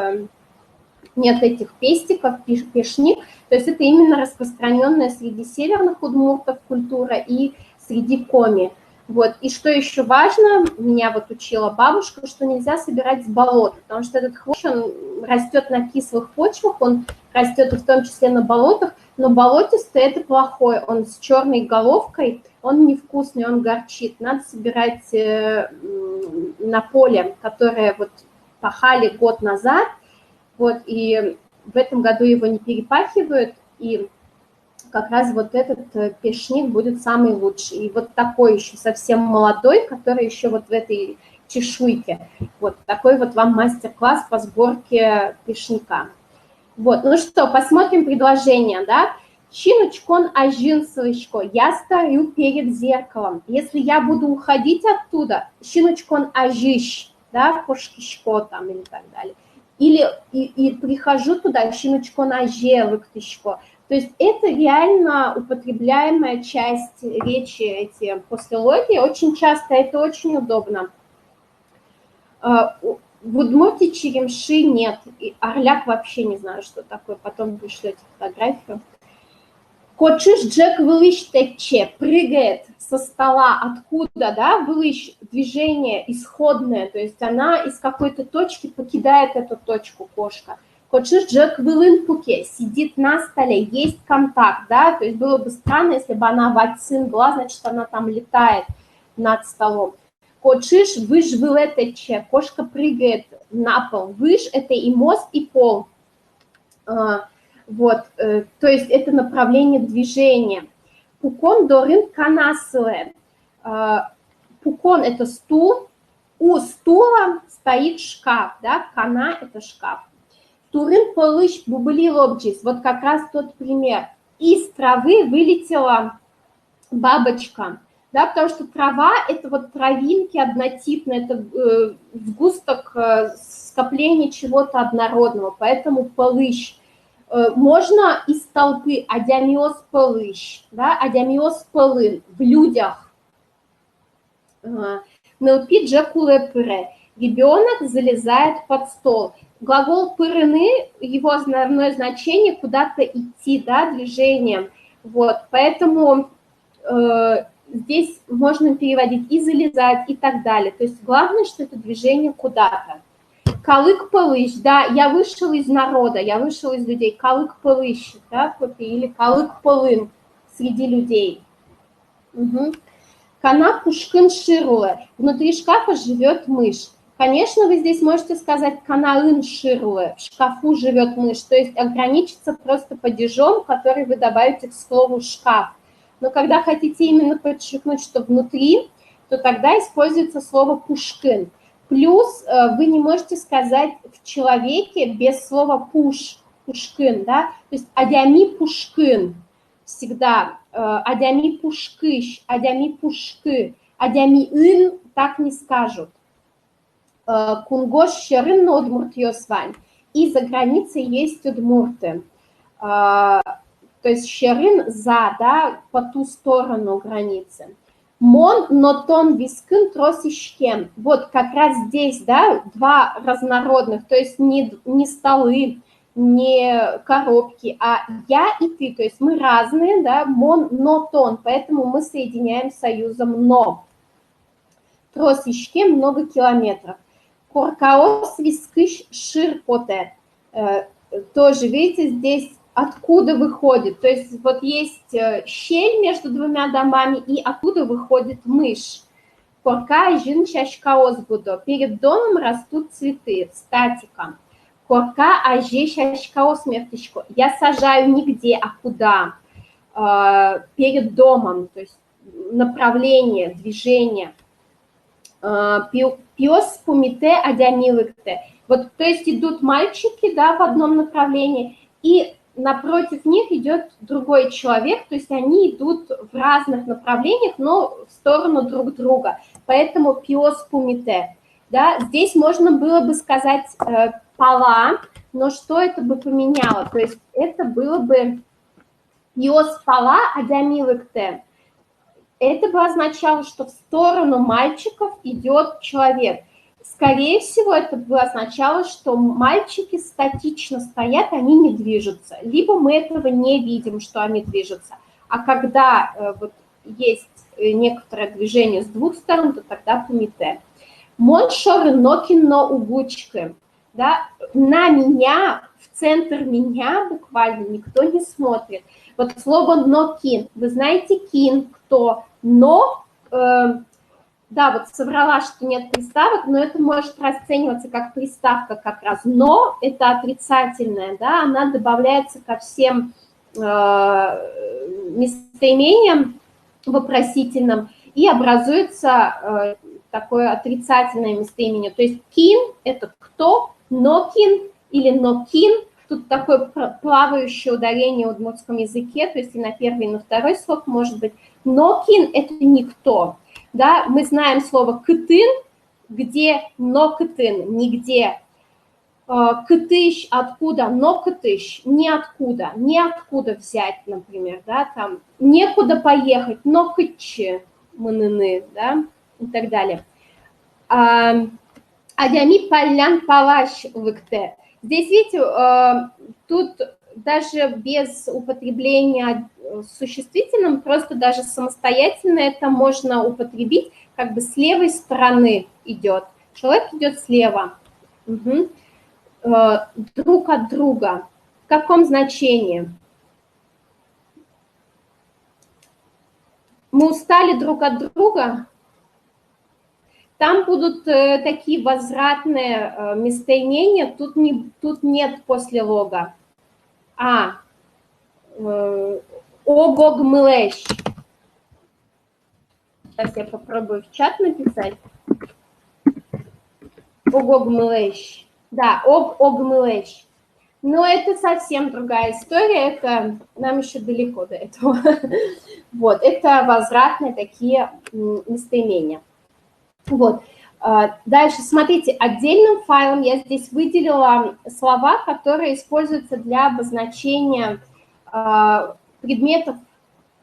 пестиков, пешник, то есть это именно распространенная среди северных удмуртов культура и среди коми. Вот. И что еще важно, меня вот учила бабушка, что нельзя собирать с болот, потому что этот хвощ, он растет на кислых почвах, он растет и в том числе на болотах, но болотистый это плохой, он с черной головкой, он невкусный, он горчит. Надо собирать на поле, которое вот пахали год назад, вот, и в этом году его не перепахивают, и как раз вот этот пешник будет самый лучший. И вот такой еще совсем молодой, который еще вот в этой чешуйке. Вот такой вот вам мастер-класс по сборке пешника. Вот, ну что, посмотрим предложение, да? Чинучкон ажин слышко, я стою перед зеркалом. Если я буду уходить оттуда, чинучкон ажищ, да, кошкишко там или так далее. Или и прихожу туда, чинучкон аже, выктышко. То есть это реально употребляемая часть речи, эти послелогии. Очень часто это очень удобно. В Удмуртии черемши нет. И орляк вообще не знаю, что такое. Потом пришлете фотографию. Кочиш Джек вылыщ тече, прыгает со стола. Откуда, да? Вылыщ движение исходное. То есть она из какой-то точки покидает эту точку, кошка. Кочиш Джек в Илынпуке, сидит на столе, есть контакт, да, то есть было бы странно, если бы она вальцин была, значит, она там летает над столом. Кочиш выш вылетече, кошка прыгает на пол, выш это и мост, и пол, вот, то есть это направление движения. Пукон дорын канасыле, пукон это стул, у стула стоит шкаф, да, кана это шкаф. Турин полыш бубли лобджис. Вот как раз тот пример. Из травы вылетела бабочка. Да, потому что трава – это вот травинки однотипные, это сгусток скопления чего-то однородного, поэтому полыш. Можно из толпы адямиос полыш, да, адямиос полын в людях. Нелпи джекуле пыре. Ребенок залезает под стол. Глагол пырыны, его основное значение куда-то идти, да, движением. Вот, поэтому здесь можно переводить и залезать, и так далее. То есть главное, что это движение куда-то. Калык пылыш, да, я вышел из народа, я вышел из людей. Калык пылыш, да, или калык пылын среди людей. Угу. Кана пушкын шируэ. Внутри шкафа живет мышь. Конечно, вы здесь можете сказать канаын шируэ. В шкафу живет мышь. То есть ограничиться просто падежом, который вы добавите к слову шкаф. Но когда хотите именно подчеркнуть, что внутри, то тогда используется слово пушкын. Плюс вы не можете сказать в человеке без слова пуш, пушкын, да, то есть адями пушкын всегда, адями пушкыш, адями пушкы, адями ын так не скажут. Кунгош щерын но удмуртьёсвань. И за границей есть удмурты. То есть щерын за, да, по ту сторону границы. Мон, нотон, вискын, тросишкем. Вот как раз здесь, да, два разнородных, то есть не столы, не коробки, а я и ты, то есть мы разные, да, мон, нотон, поэтому мы соединяем союзом но. Тросишкем много километров. Коркаос, вискыш, ширпоте. Тоже, видите, здесь откуда выходит, то есть вот есть щель между двумя домами, и оттуда выходит мышь. Корка, жин, чашкаос буду. Перед домом растут цветы, статика. Корка, аже, чашкаос мертышко. Я сажаю нигде, а куда? Перед домом, то есть направление, движение. Пёс, пумите, адямилыкте. Вот, то есть идут мальчики, да, в одном направлении, и напротив них идет другой человек, то есть они идут в разных направлениях, но в сторону друг друга. Поэтому пиос пумите. Да? Здесь можно было бы сказать пала, но что это бы поменяло? То есть это было бы пиос пала адямилыкте. Это бы означало, что в сторону мальчиков идет человек. Скорее всего, это бы означало, что мальчики статично стоят, они не движутся. Либо мы этого не видим, что они движутся. А когда вот есть некоторое движение с двух сторон, то тогда пумите. Моншоры нокино угучки. Да? На меня, в центр меня буквально никто не смотрит. Вот слово нокин. Вы знаете кин, кто? Но... Да, вот соврала, что нет приставок, но это может расцениваться как приставка как раз. Но это отрицательное, да, она добавляется ко всем местоимениям вопросительным и образуется такое отрицательное местоимение. То есть кин – это кто, нокин или нокин. Тут такое плавающее ударение в удмуртском языке, то есть и на первый, и на второй слог может быть. Нокин – это никто. Да, мы знаем слово «кытын», где «но кытын», нигде. «Кытыш» откуда, «но кытыш» ниоткуда взять, например, да, там некуда поехать, «но кытчи» мыныны, да, и так далее. «Адями палян палаш выкте». Здесь, видите, тут даже без употребления существительным, просто даже самостоятельно это можно употребить, как бы с левой стороны идет. Человек идет слева. Угу. Друг от друга. В каком значении? Мы устали друг от друга? Там будут такие возвратные местоимения, тут нет после лога. Огогмылэш. Сейчас я попробую в чат написать. Огогмылэш. Да, огмылэш. Но это совсем другая история, это нам еще далеко до этого. Вот, это возвратные такие местоимения. Вот. Дальше, смотрите, отдельным файлом я здесь выделила слова, которые используются для обозначения предметов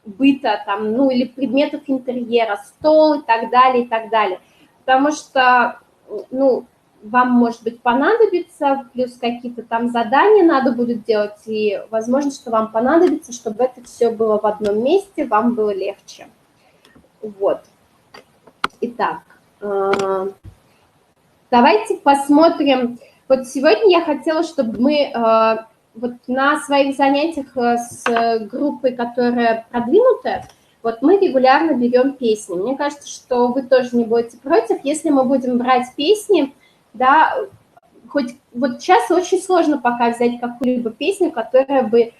быта, там, ну, или предметов интерьера, стол и так далее, и так далее. Потому что, ну, вам, может быть, понадобится, плюс какие-то там задания надо будет делать, и возможно, что вам понадобится, чтобы это все было в одном месте, вам было легче. Вот. Итак, давайте посмотрим. Вот сегодня я хотела, чтобы мы вот на своих занятиях с группой, которая продвинутая, вот мы регулярно берем песни. Мне кажется, что вы тоже не будете против, если мы будем брать песни, да, хоть вот сейчас очень сложно пока взять какую-либо песню, которая бы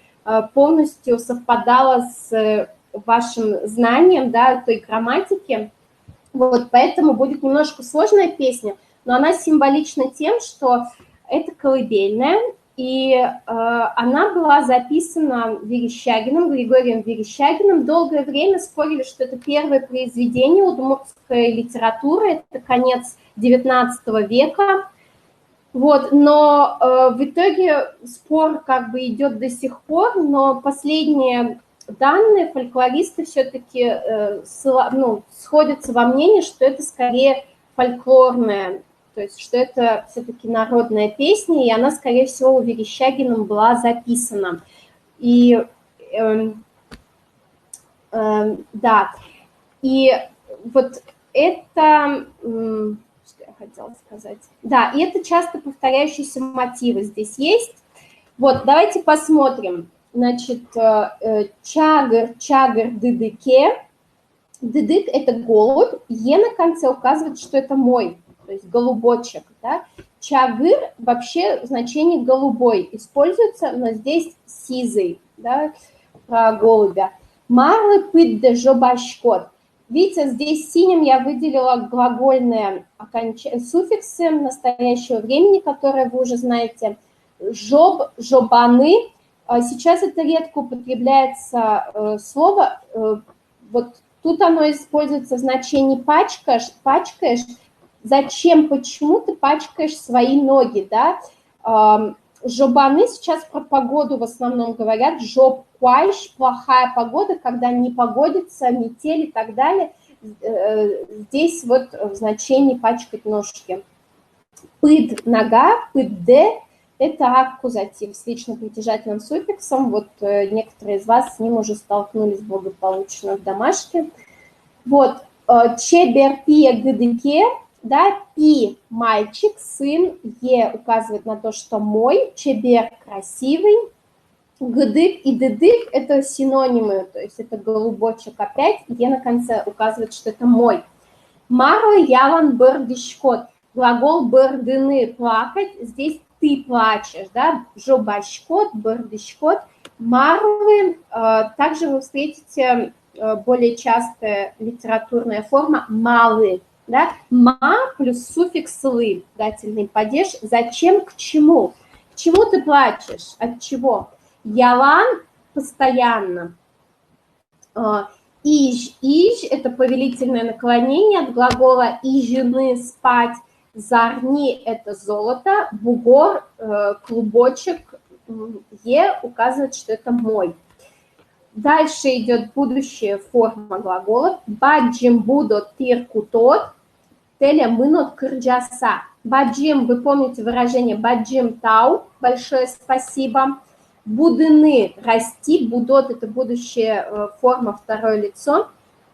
полностью совпадала с вашим знанием, да, той грамматики. Вот, поэтому будет немножко сложная песня, но она символична тем, что это колыбельная, и она была записана Верещагиным, Григорием Верещагиным. Долгое время спорили, что это первое произведение удмуртской литературы, это конец XIX века. Вот, но в итоге спор как бы идет до сих пор, но последние данные фольклористы все-таки сходятся во мнении, что это скорее фольклорная, то есть что это все-таки народная песня, и она, скорее всего, у Верещагиным была записана. И да, и вот это... Что я хотела сказать? Да, и это часто повторяющиеся мотивы здесь есть. Вот, давайте посмотрим. Значит, чагыр, чагыр, дыдыке. Дыдык – это голубь, е на конце указывает, что это мой, то есть голубочек. Да? Чагыр вообще значение голубой используется, но здесь сизый, да, про голубя. Марлы пыдде жобашкот. Видите, здесь синим я выделила глагольные суффиксы настоящего времени, которые вы уже знаете. Жоб, жобаны. Сейчас это редко употребляется слово. Вот тут оно используется в значении пачкаешь, пачкаешь. Зачем, почему ты пачкаешь свои ноги, да? Жобаны сейчас про погоду в основном говорят. Жоб куайш, плохая погода, когда не погодится, метель и так далее. Здесь вот в значении пачкать ножки. Пыд, нога, пыдде – это аккузатив с лично-притяжательным суффиксом. Вот некоторые из вас с ним уже столкнулись благополучно в домашке. Вот, чеберпия гдыке, да, пи – мальчик, сын, е указывает на то, что мой, чебер – красивый, гдык и дыдык – это синонимы, то есть это голубочек опять, е на конце указывает, что это мой. Маро ялан бырдышкот. Глагол бырдыны – плакать. Здесь ты плачешь, да? Жобашкот, бырдышкот. Марлы. Также вы встретите более частая литературная форма малы. Да? Ма плюс суффикс лы, дательный падеж. Зачем, к чему? К чему ты плачешь? От чего? Ялан – постоянно. Иж, иж – это повелительное наклонение от глагола ижины – спать. Зарни – это золото. Бугор, клубочек, е указывает, что это мой. Дальше идет будущая форма глагола. Баджим будо тиркутот, теля мынот кырджаса. Баджим, вы помните выражение баджим тау, большое спасибо. Будыны – расти, будот – это будущая форма, второе лицо.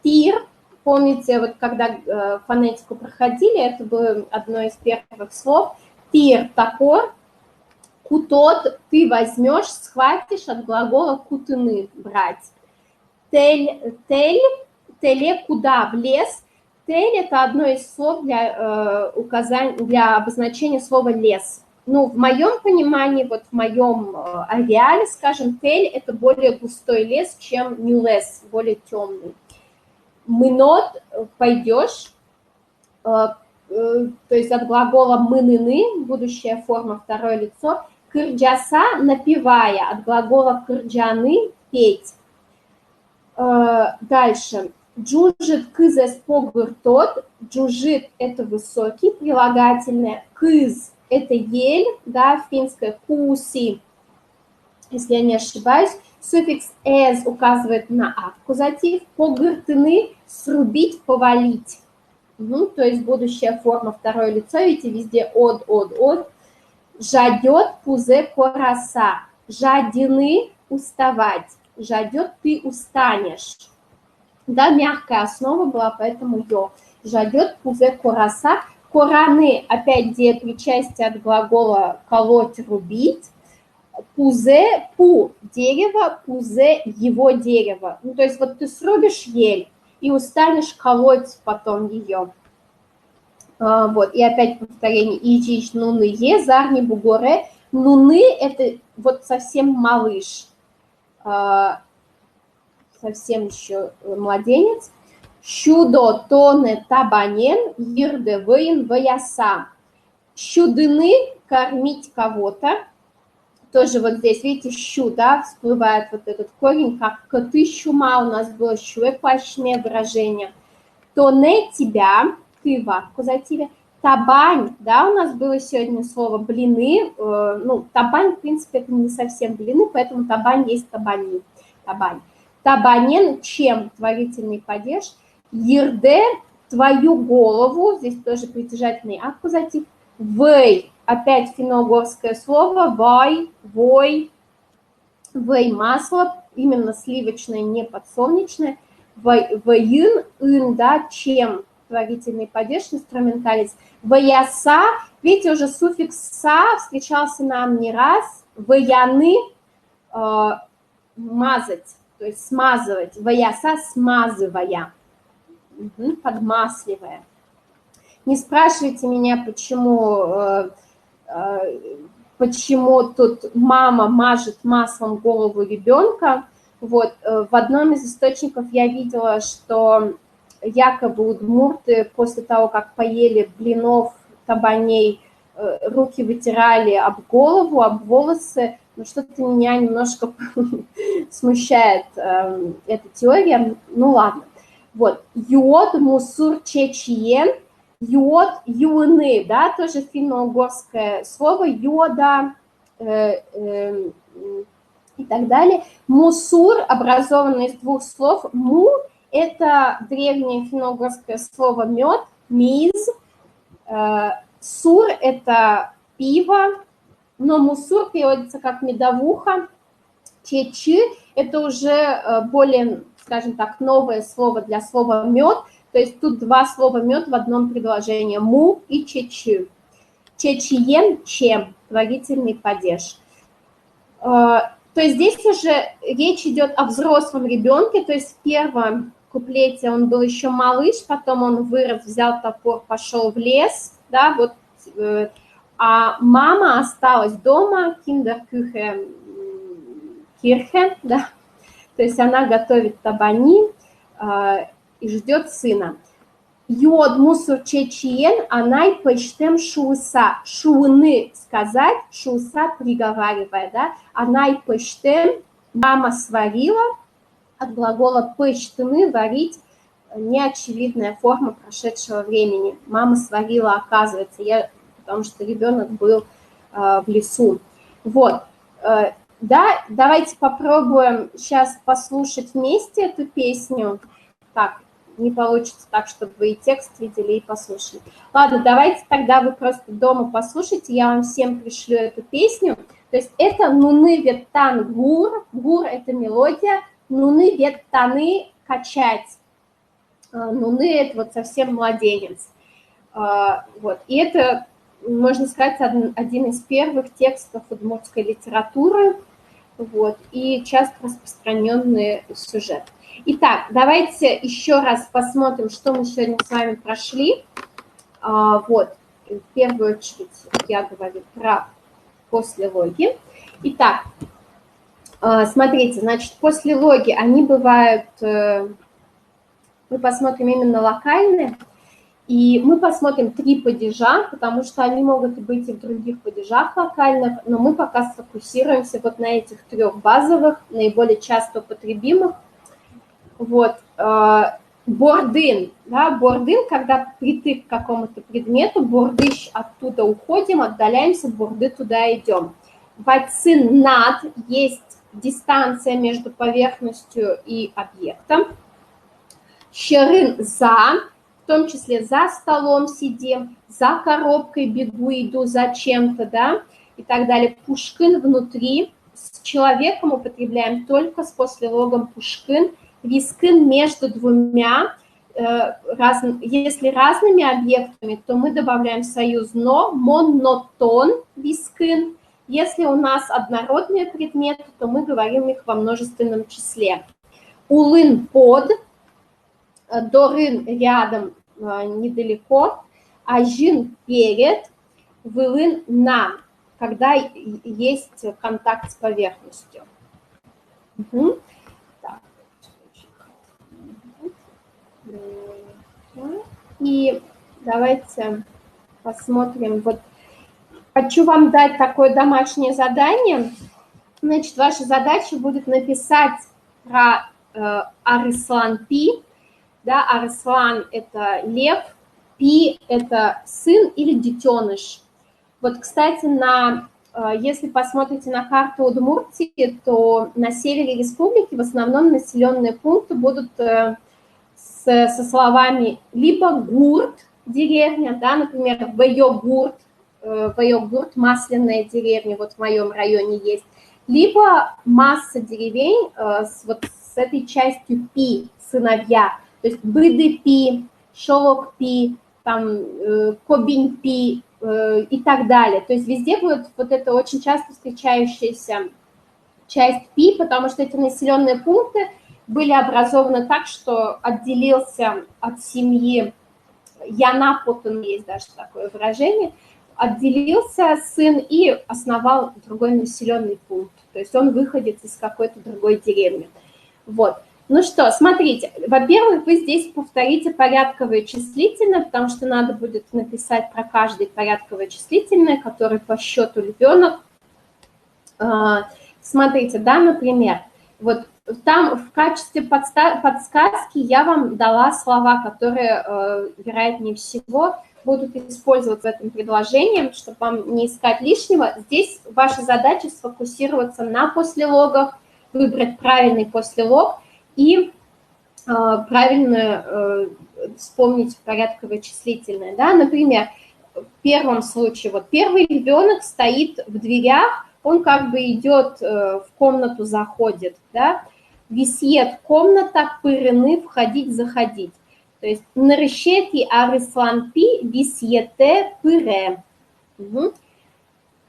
Тир, помните, вот когда фонетику проходили, это было одно из первых слов. Тир – топор. Кутот – ты возьмешь, схватишь от глагола кутыны – брать. Тель, тель, теле – куда? В лес. Тель – это одно из слов для обозначения слова лес. Ну, в моем понимании, вот в моем ареале, скажем, тель – это более густой лес, чем нюлес, более темный. Мынот – пойдешь, то есть от глагола мыныны, будущая форма, второе лицо. Кырджаса, напевая, от глагола кырджаны, петь. Дальше. Джужит кызес погыртот. Джужит – это высокий, прилагательное. Кыз – это ель, да, финское куси, если я не ошибаюсь. Суффикс «эз» указывает на аккузатив. Погыртыны – срубить, повалить. То есть будущая форма, второе лицо, видите, везде от. Жадет пузе кораса. Жадины – уставать. Жадет – ты устанешь. Да, мягкая основа была, поэтому ё. Жадет пузе кораса. Кораны, опять где причастие от глагола колоть, рубить. Пузе, пу – дерево, пузе – его дерево. То есть вот ты срубишь ель и устанешь колоть потом ее. Вот, и опять повторение. Ичич, нуны, е, зарни, бугоре. Нуны – это вот совсем малыш. Совсем еще младенец. Щудо, тоне, табанен, ирде, воин, ваяса. Щудыны – кормить кого-то. Тоже вот здесь, видите, щу, да, всплывает вот этот корень, как коты щума, у нас было щуэкващное выражение. Тоне – тебя, ты в аккузативе. Табань, да, у нас было сегодня слово блины. Табань, в принципе, это не совсем блины, поэтому табань есть табани. Табань. Табанен, чем творительный падеж. Ерде, твою голову, здесь тоже притяжательный аккузатив. Вэй, опять финно-угорское слово, вай, вой, вэй, масло, именно сливочное, не подсолнечное. Вэйн, ин, да, чем творительный падеж, инструменталец. Ваяса, видите, уже суффикс са встречался нам не раз. Ваяны, мазать, то есть смазывать. Ваяса, смазывая, подмасливая. Не спрашивайте меня, почему тут мама мажет маслом голову ребенка. Вот, в одном из источников я видела, что якобы удмурты после того, как поели блинов, табаней, руки вытирали об голову, об волосы. Но что-то меня немножко смущает эта теория. Ну ладно. Вот, йод, мусур, чечиен. Йод, юны, да, тоже финно-угорское слово, йода и так далее. Мусур, образованный из двух слов. Му – это древнее финно-угорское слово мед, миз. Сур – это пиво, но мусур переводится как медовуха. Чечи – это уже более, скажем так, новое слово для слова мед. То есть тут два слова мед в одном предложении. Му и чечи. Чечиен – чем? Творительный падеж. То есть здесь уже речь идет о взрослом ребенке. То есть в первом куплете он был еще малыш, потом он вырос, взял топор, пошел в лес. Да, вот, а мама осталась дома, киндеркюхе, кирхе, да. То есть она готовит табани и ждет сына. Йод мусор чечиен, анай почтем шууса. Шууны сказать, шууса приговаривая, да. Анай почтем, мама сварила, от глагола почтены, варить, неочевидная форма прошедшего времени. Мама сварила, оказывается, потому что ребенок был в лесу. Вот. Да, давайте попробуем сейчас послушать вместе эту песню. Так, не получится так, чтобы вы и текст видели, и послушали. Ладно, давайте тогда вы просто дома послушайте, я вам всем пришлю эту песню. То есть это нуны веттан гур, гур – это мелодия, нуны веттаны – качать. Нуны – это вот совсем младенец. Вот. И это, можно сказать, один из первых текстов удмуртской литературы, вот, и часто распространенный сюжет. Итак, давайте еще раз посмотрим, что мы сегодня с вами прошли. Вот, в первую очередь я говорю про послелоги. Итак, смотрите, значит, послелоги, они бывают, мы посмотрим именно локальные, И мы посмотрим 3 падежа, потому что они могут быть и в других падежах локальных, но мы пока сфокусируемся вот на этих 3 базовых, наиболее часто употребимых. Вот, бордын, да, бордын, когда притык к какому-то предмету, бордыш, оттуда уходим, отдаляемся, борды туда идем. Вайцин над, есть дистанция между поверхностью и объектом. Щерын за, в том числе за столом сидим, за коробкой бегу, иду за чем-то, да, и так далее. Пушкин внутри, с человеком употребляем только с послелогом пушкин. Вискин между двумя, если разными объектами, то мы добавляем союз но, монотон, вискин. Если у нас однородные предметы, то мы говорим их во множественном числе. Улын под, дорын рядом, недалеко, ажин перед, вылын на, когда есть контакт с поверхностью. Угу. Так. И давайте посмотрим. Вот хочу вам дать такое домашнее задание. Значит, ваша задача будет написать про Арыслан Пи. Да, Арыслан – это лев, Пи – это сын или детеныш. Вот, кстати, если посмотрите на карту Удмуртии, то на севере республики в основном населенные пункты будут со словами либо гурт, деревня, да, например, Вайогурт, масляная деревня, вот в моем районе есть, либо масса деревень вот с этой частью Пи, сыновья, то есть Быды Пи, Шолок Пи, там Кобинь Пи и так далее. То есть везде будет вот это очень часто встречающаяся часть Пи, потому что эти населенные пункты были образованы так, что отделился от семьи Янапотен, есть даже такое выражение, отделился сын и основал другой населенный пункт. То есть он выходит из какой-то другой деревни. Вот. Ну что, смотрите, во-первых, вы здесь повторите порядковые числительные, потому что надо будет написать про каждый порядковое числительное, который по счету львенок. Смотрите, да, например, вот там в качестве подсказки я вам дала слова, которые, вероятнее всего, будут использовать в этом предложении, чтобы вам не искать лишнего. Здесь ваша задача сфокусироваться на послелогах, выбрать правильный послелог и правильно вспомнить порядковое числительное. Да? Например, в первом случае, вот первый львенок стоит в дверях, он как бы идет в комнату, заходит, да? Висет комната, пырыны, входить, заходить. То есть нарышети Арыслан Пи висьете пыре. Угу.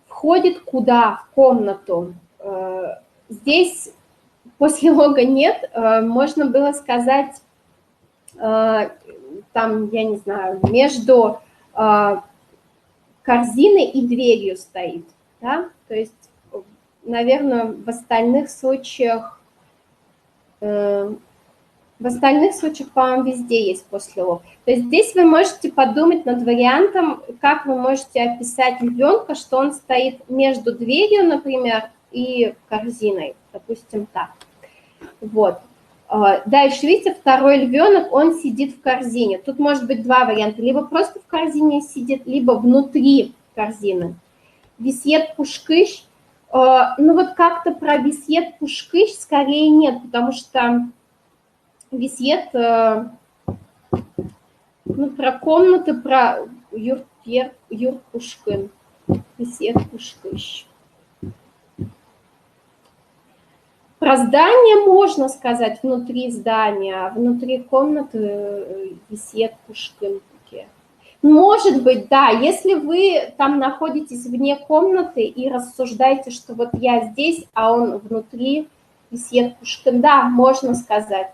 Входит куда? В комнату. Здесь послелога нет. Можно было сказать, там, я не знаю, между корзиной и дверью стоит. Да? То есть, наверное, в остальных случаях, по-моему, везде есть послелог. То есть здесь вы можете подумать над вариантом, как вы можете описать львенка, что он стоит между дверью, например, и корзиной, допустим, так. Вот. Дальше, видите, второй львенок, он сидит в корзине. Тут может быть два варианта. Либо просто в корзине сидит, либо внутри корзины. Висьет пушкыш. Ну вот как-то про висьет пушкыш скорее нет, потому что висьет, ну, про комнаты, про юрт пушкин. Висьет пушкыш. Про здание можно сказать внутри здания, а внутри комнаты висьет пушкин. Может быть, да, если вы там находитесь вне комнаты и рассуждаете, что вот я здесь, а он внутри, висьет пушкин, да, можно сказать.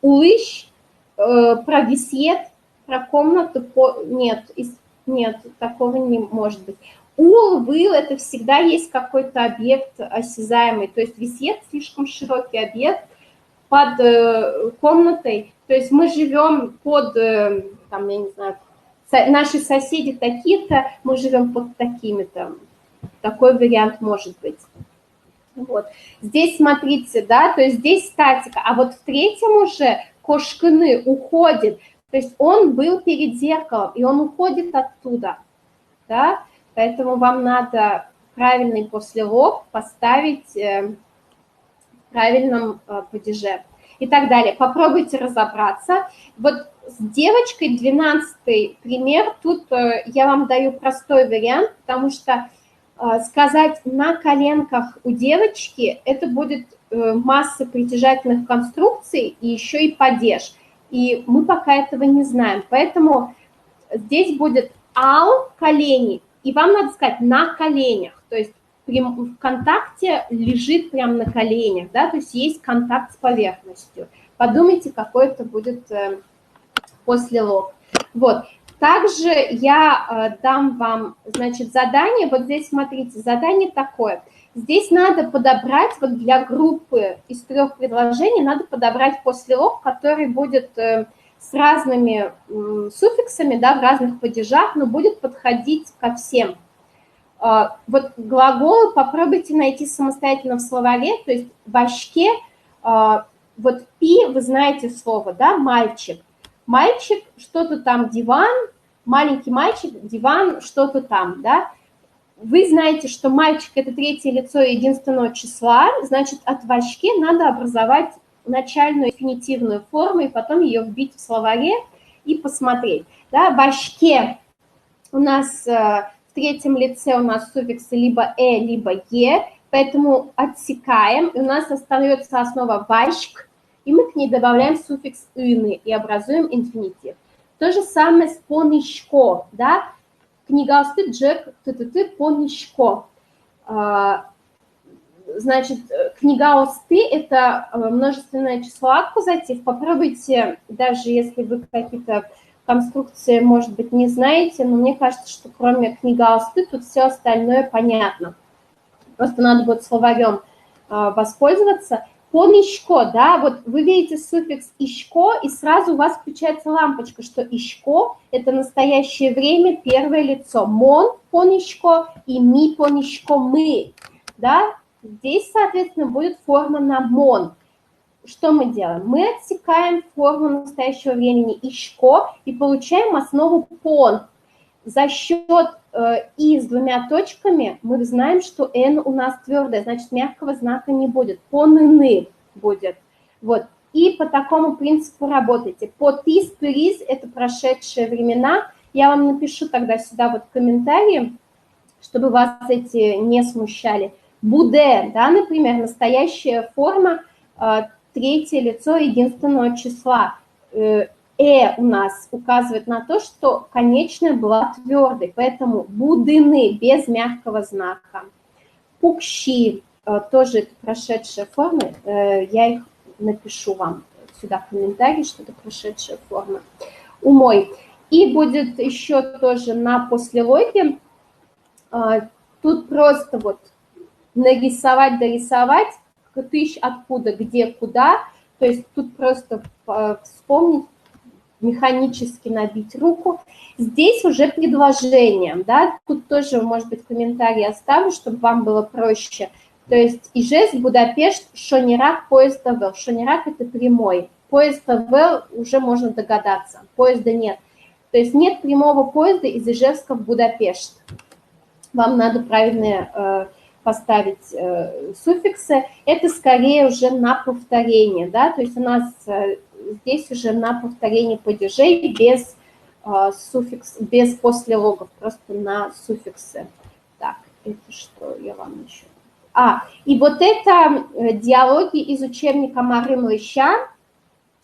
Улыш, про висьет, про комнату, нет, такого не может быть. Ул, это всегда есть какой-то объект осязаемый, то есть висьет слишком широкий объект под комнатой, то есть мы живем под, там, я не знаю, наши соседи такие-то, мы живем под такими-то. Такой вариант может быть. Вот. Здесь смотрите, да, то есть здесь статика, а вот в третьем уже кошкины уходит, то есть он был перед зеркалом, и он уходит оттуда, да, поэтому вам надо правильный послелог поставить в правильном падеже и так далее. Попробуйте разобраться. Вот с девочкой 12 пример, тут я вам даю простой вариант, потому что сказать на коленках у девочки, это будет масса притяжательных конструкций и еще и падеж. И мы пока этого не знаем. Поэтому здесь будет ал, колени, и вам надо сказать на коленях. То есть в контакте лежит прямо на коленях, да, то есть есть контакт с поверхностью. Подумайте, какой это будет послелог. Вот. Также я дам вам, значит, задание. Вот здесь, смотрите, задание такое. Здесь надо подобрать, вот для группы из 3 предложений, надо подобрать послелог, который будет с разными суффиксами, да, в разных падежах, но будет подходить ко всем. Вот глаголы попробуйте найти самостоятельно в словаре, то есть в башке, вот пи, вы знаете слово, да, мальчик. Мальчик, что-то там, диван, маленький мальчик, диван, что-то там, да. Вы знаете, что мальчик – это третье лицо единственного числа, значит, от вашки надо образовать начальную инфинитивную форму и потом ее вбить в словаре и посмотреть. Да, вашке у нас в третьем лице у нас суффиксы либо либо поэтому отсекаем, и у нас остается основа вашк, и мы к ней добавляем суффикс «ыны» и образуем инфинитив. То же самое с понишко, да, книгаусты Джек ты понишко. Значит, книгаусты – это множественное число аккузатив. Попробуйте, даже если вы какие-то конструкции, может быть, не знаете, но мне кажется, что кроме книгаусты тут все остальное понятно. Просто надо будет словарем воспользоваться. Понишко, да, вот вы видите суффикс «ишко», и сразу у вас включается лампочка, что «ишко» – это настоящее время, первое лицо. «Мон понишко» и «ми понишко» – «мы», да. Здесь, соответственно, будет форма на «мон». Что мы делаем? Мы отсекаем форму настоящего времени «ишко» и получаем основу «пон». За счет «и» с 2 точками мы знаем, что «н» у нас твердое, значит, мягкого знака не будет. «Понны» будет. Вот. И по такому принципу работайте. «Потис», «пырис» – это прошедшие времена. Я вам напишу тогда сюда вот комментарии, чтобы вас эти не смущали. «Буде», да, например, настоящая форма, третье лицо единственного числа. У нас указывает на то, что конечная была твердой, поэтому будыны без мягкого знака. Пукщи, тоже это прошедшие формы, я их напишу вам сюда в комментарии, что это прошедшая форма. Умой. И будет еще тоже на послелоге, тут просто вот нарисовать, дорисовать, тысяч откуда, где, куда, то есть тут просто вспомнить, механически набить руку. Здесь уже предложение, да, тут тоже, может быть, комментарий оставлю, чтобы вам было проще. То есть Ижевск, Будапешт, Шонирак, поезд АВЛ. Шонирак – это прямой. Поезд АВЛ уже можно догадаться, поезда нет. То есть нет прямого поезда из Ижевска в Будапешт. Вам надо правильно поставить суффиксы. Это скорее уже на повторение, да, то есть у нас здесь уже на повторение падежей без суффикс, без послелогов, просто на суффиксы. Так, это что я вам еще? И вот это диалоги из учебника Мары Млыща.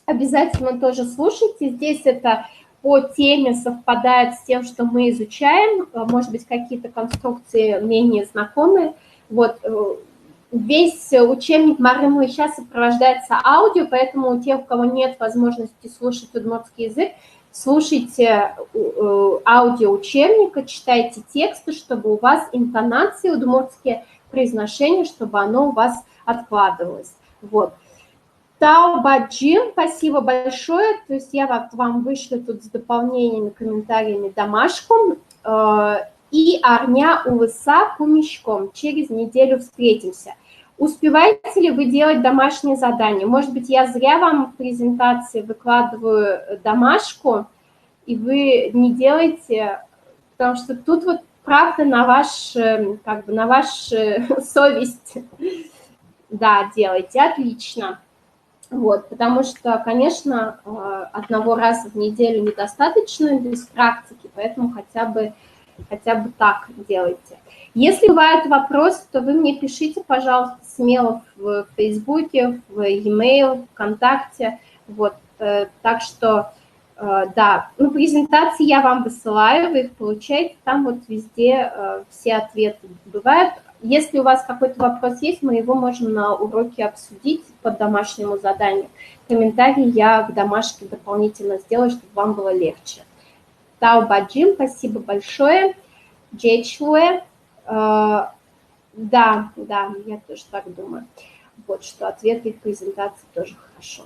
Обязательно тоже слушайте. Здесь это по теме совпадает с тем, что мы изучаем. Может быть, какие-то конструкции менее знакомые. Вот. Весь учебник Мары Млыща сопровождается аудио, поэтому у тех, у кого нет возможности слушать удмуртский язык, слушайте аудио учебника, читайте тексты, чтобы у вас интонации удмуртские, произношение, чтобы оно у вас откладывалось. Вот. Таобаджим, спасибо большое. То есть я вам вышлю тут с дополнениями, комментариями домашку. И Арня Улыса Пумещком. Через неделю встретимся. Успеваете ли вы делать домашние задания? Может быть, я зря вам в презентации выкладываю домашку, и вы не делаете, потому что тут вот правда на ваш, как бы на вашу совесть, да, делайте, отлично. Вот, потому что, конечно, одного раза в неделю недостаточно без практики, поэтому хотя бы так делайте. Если бывают вопросы, то вы мне пишите, пожалуйста, смело в Фейсбуке, в e-mail, ВКонтакте. Вот, так что, да, ну, презентации я вам высылаю, вы их получаете, там вот везде все ответы бывают. Если у вас какой-то вопрос есть, мы его можем на уроке обсудить по домашнему заданию. Комментарий я к домашке дополнительно сделаю, чтобы вам было легче. Таобаджим, спасибо большое. Джейчуэ, да, я тоже так думаю. Вот, что ответы в презентации тоже хорошо.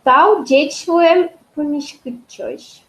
Тау Джейчуэ помещкычёщ.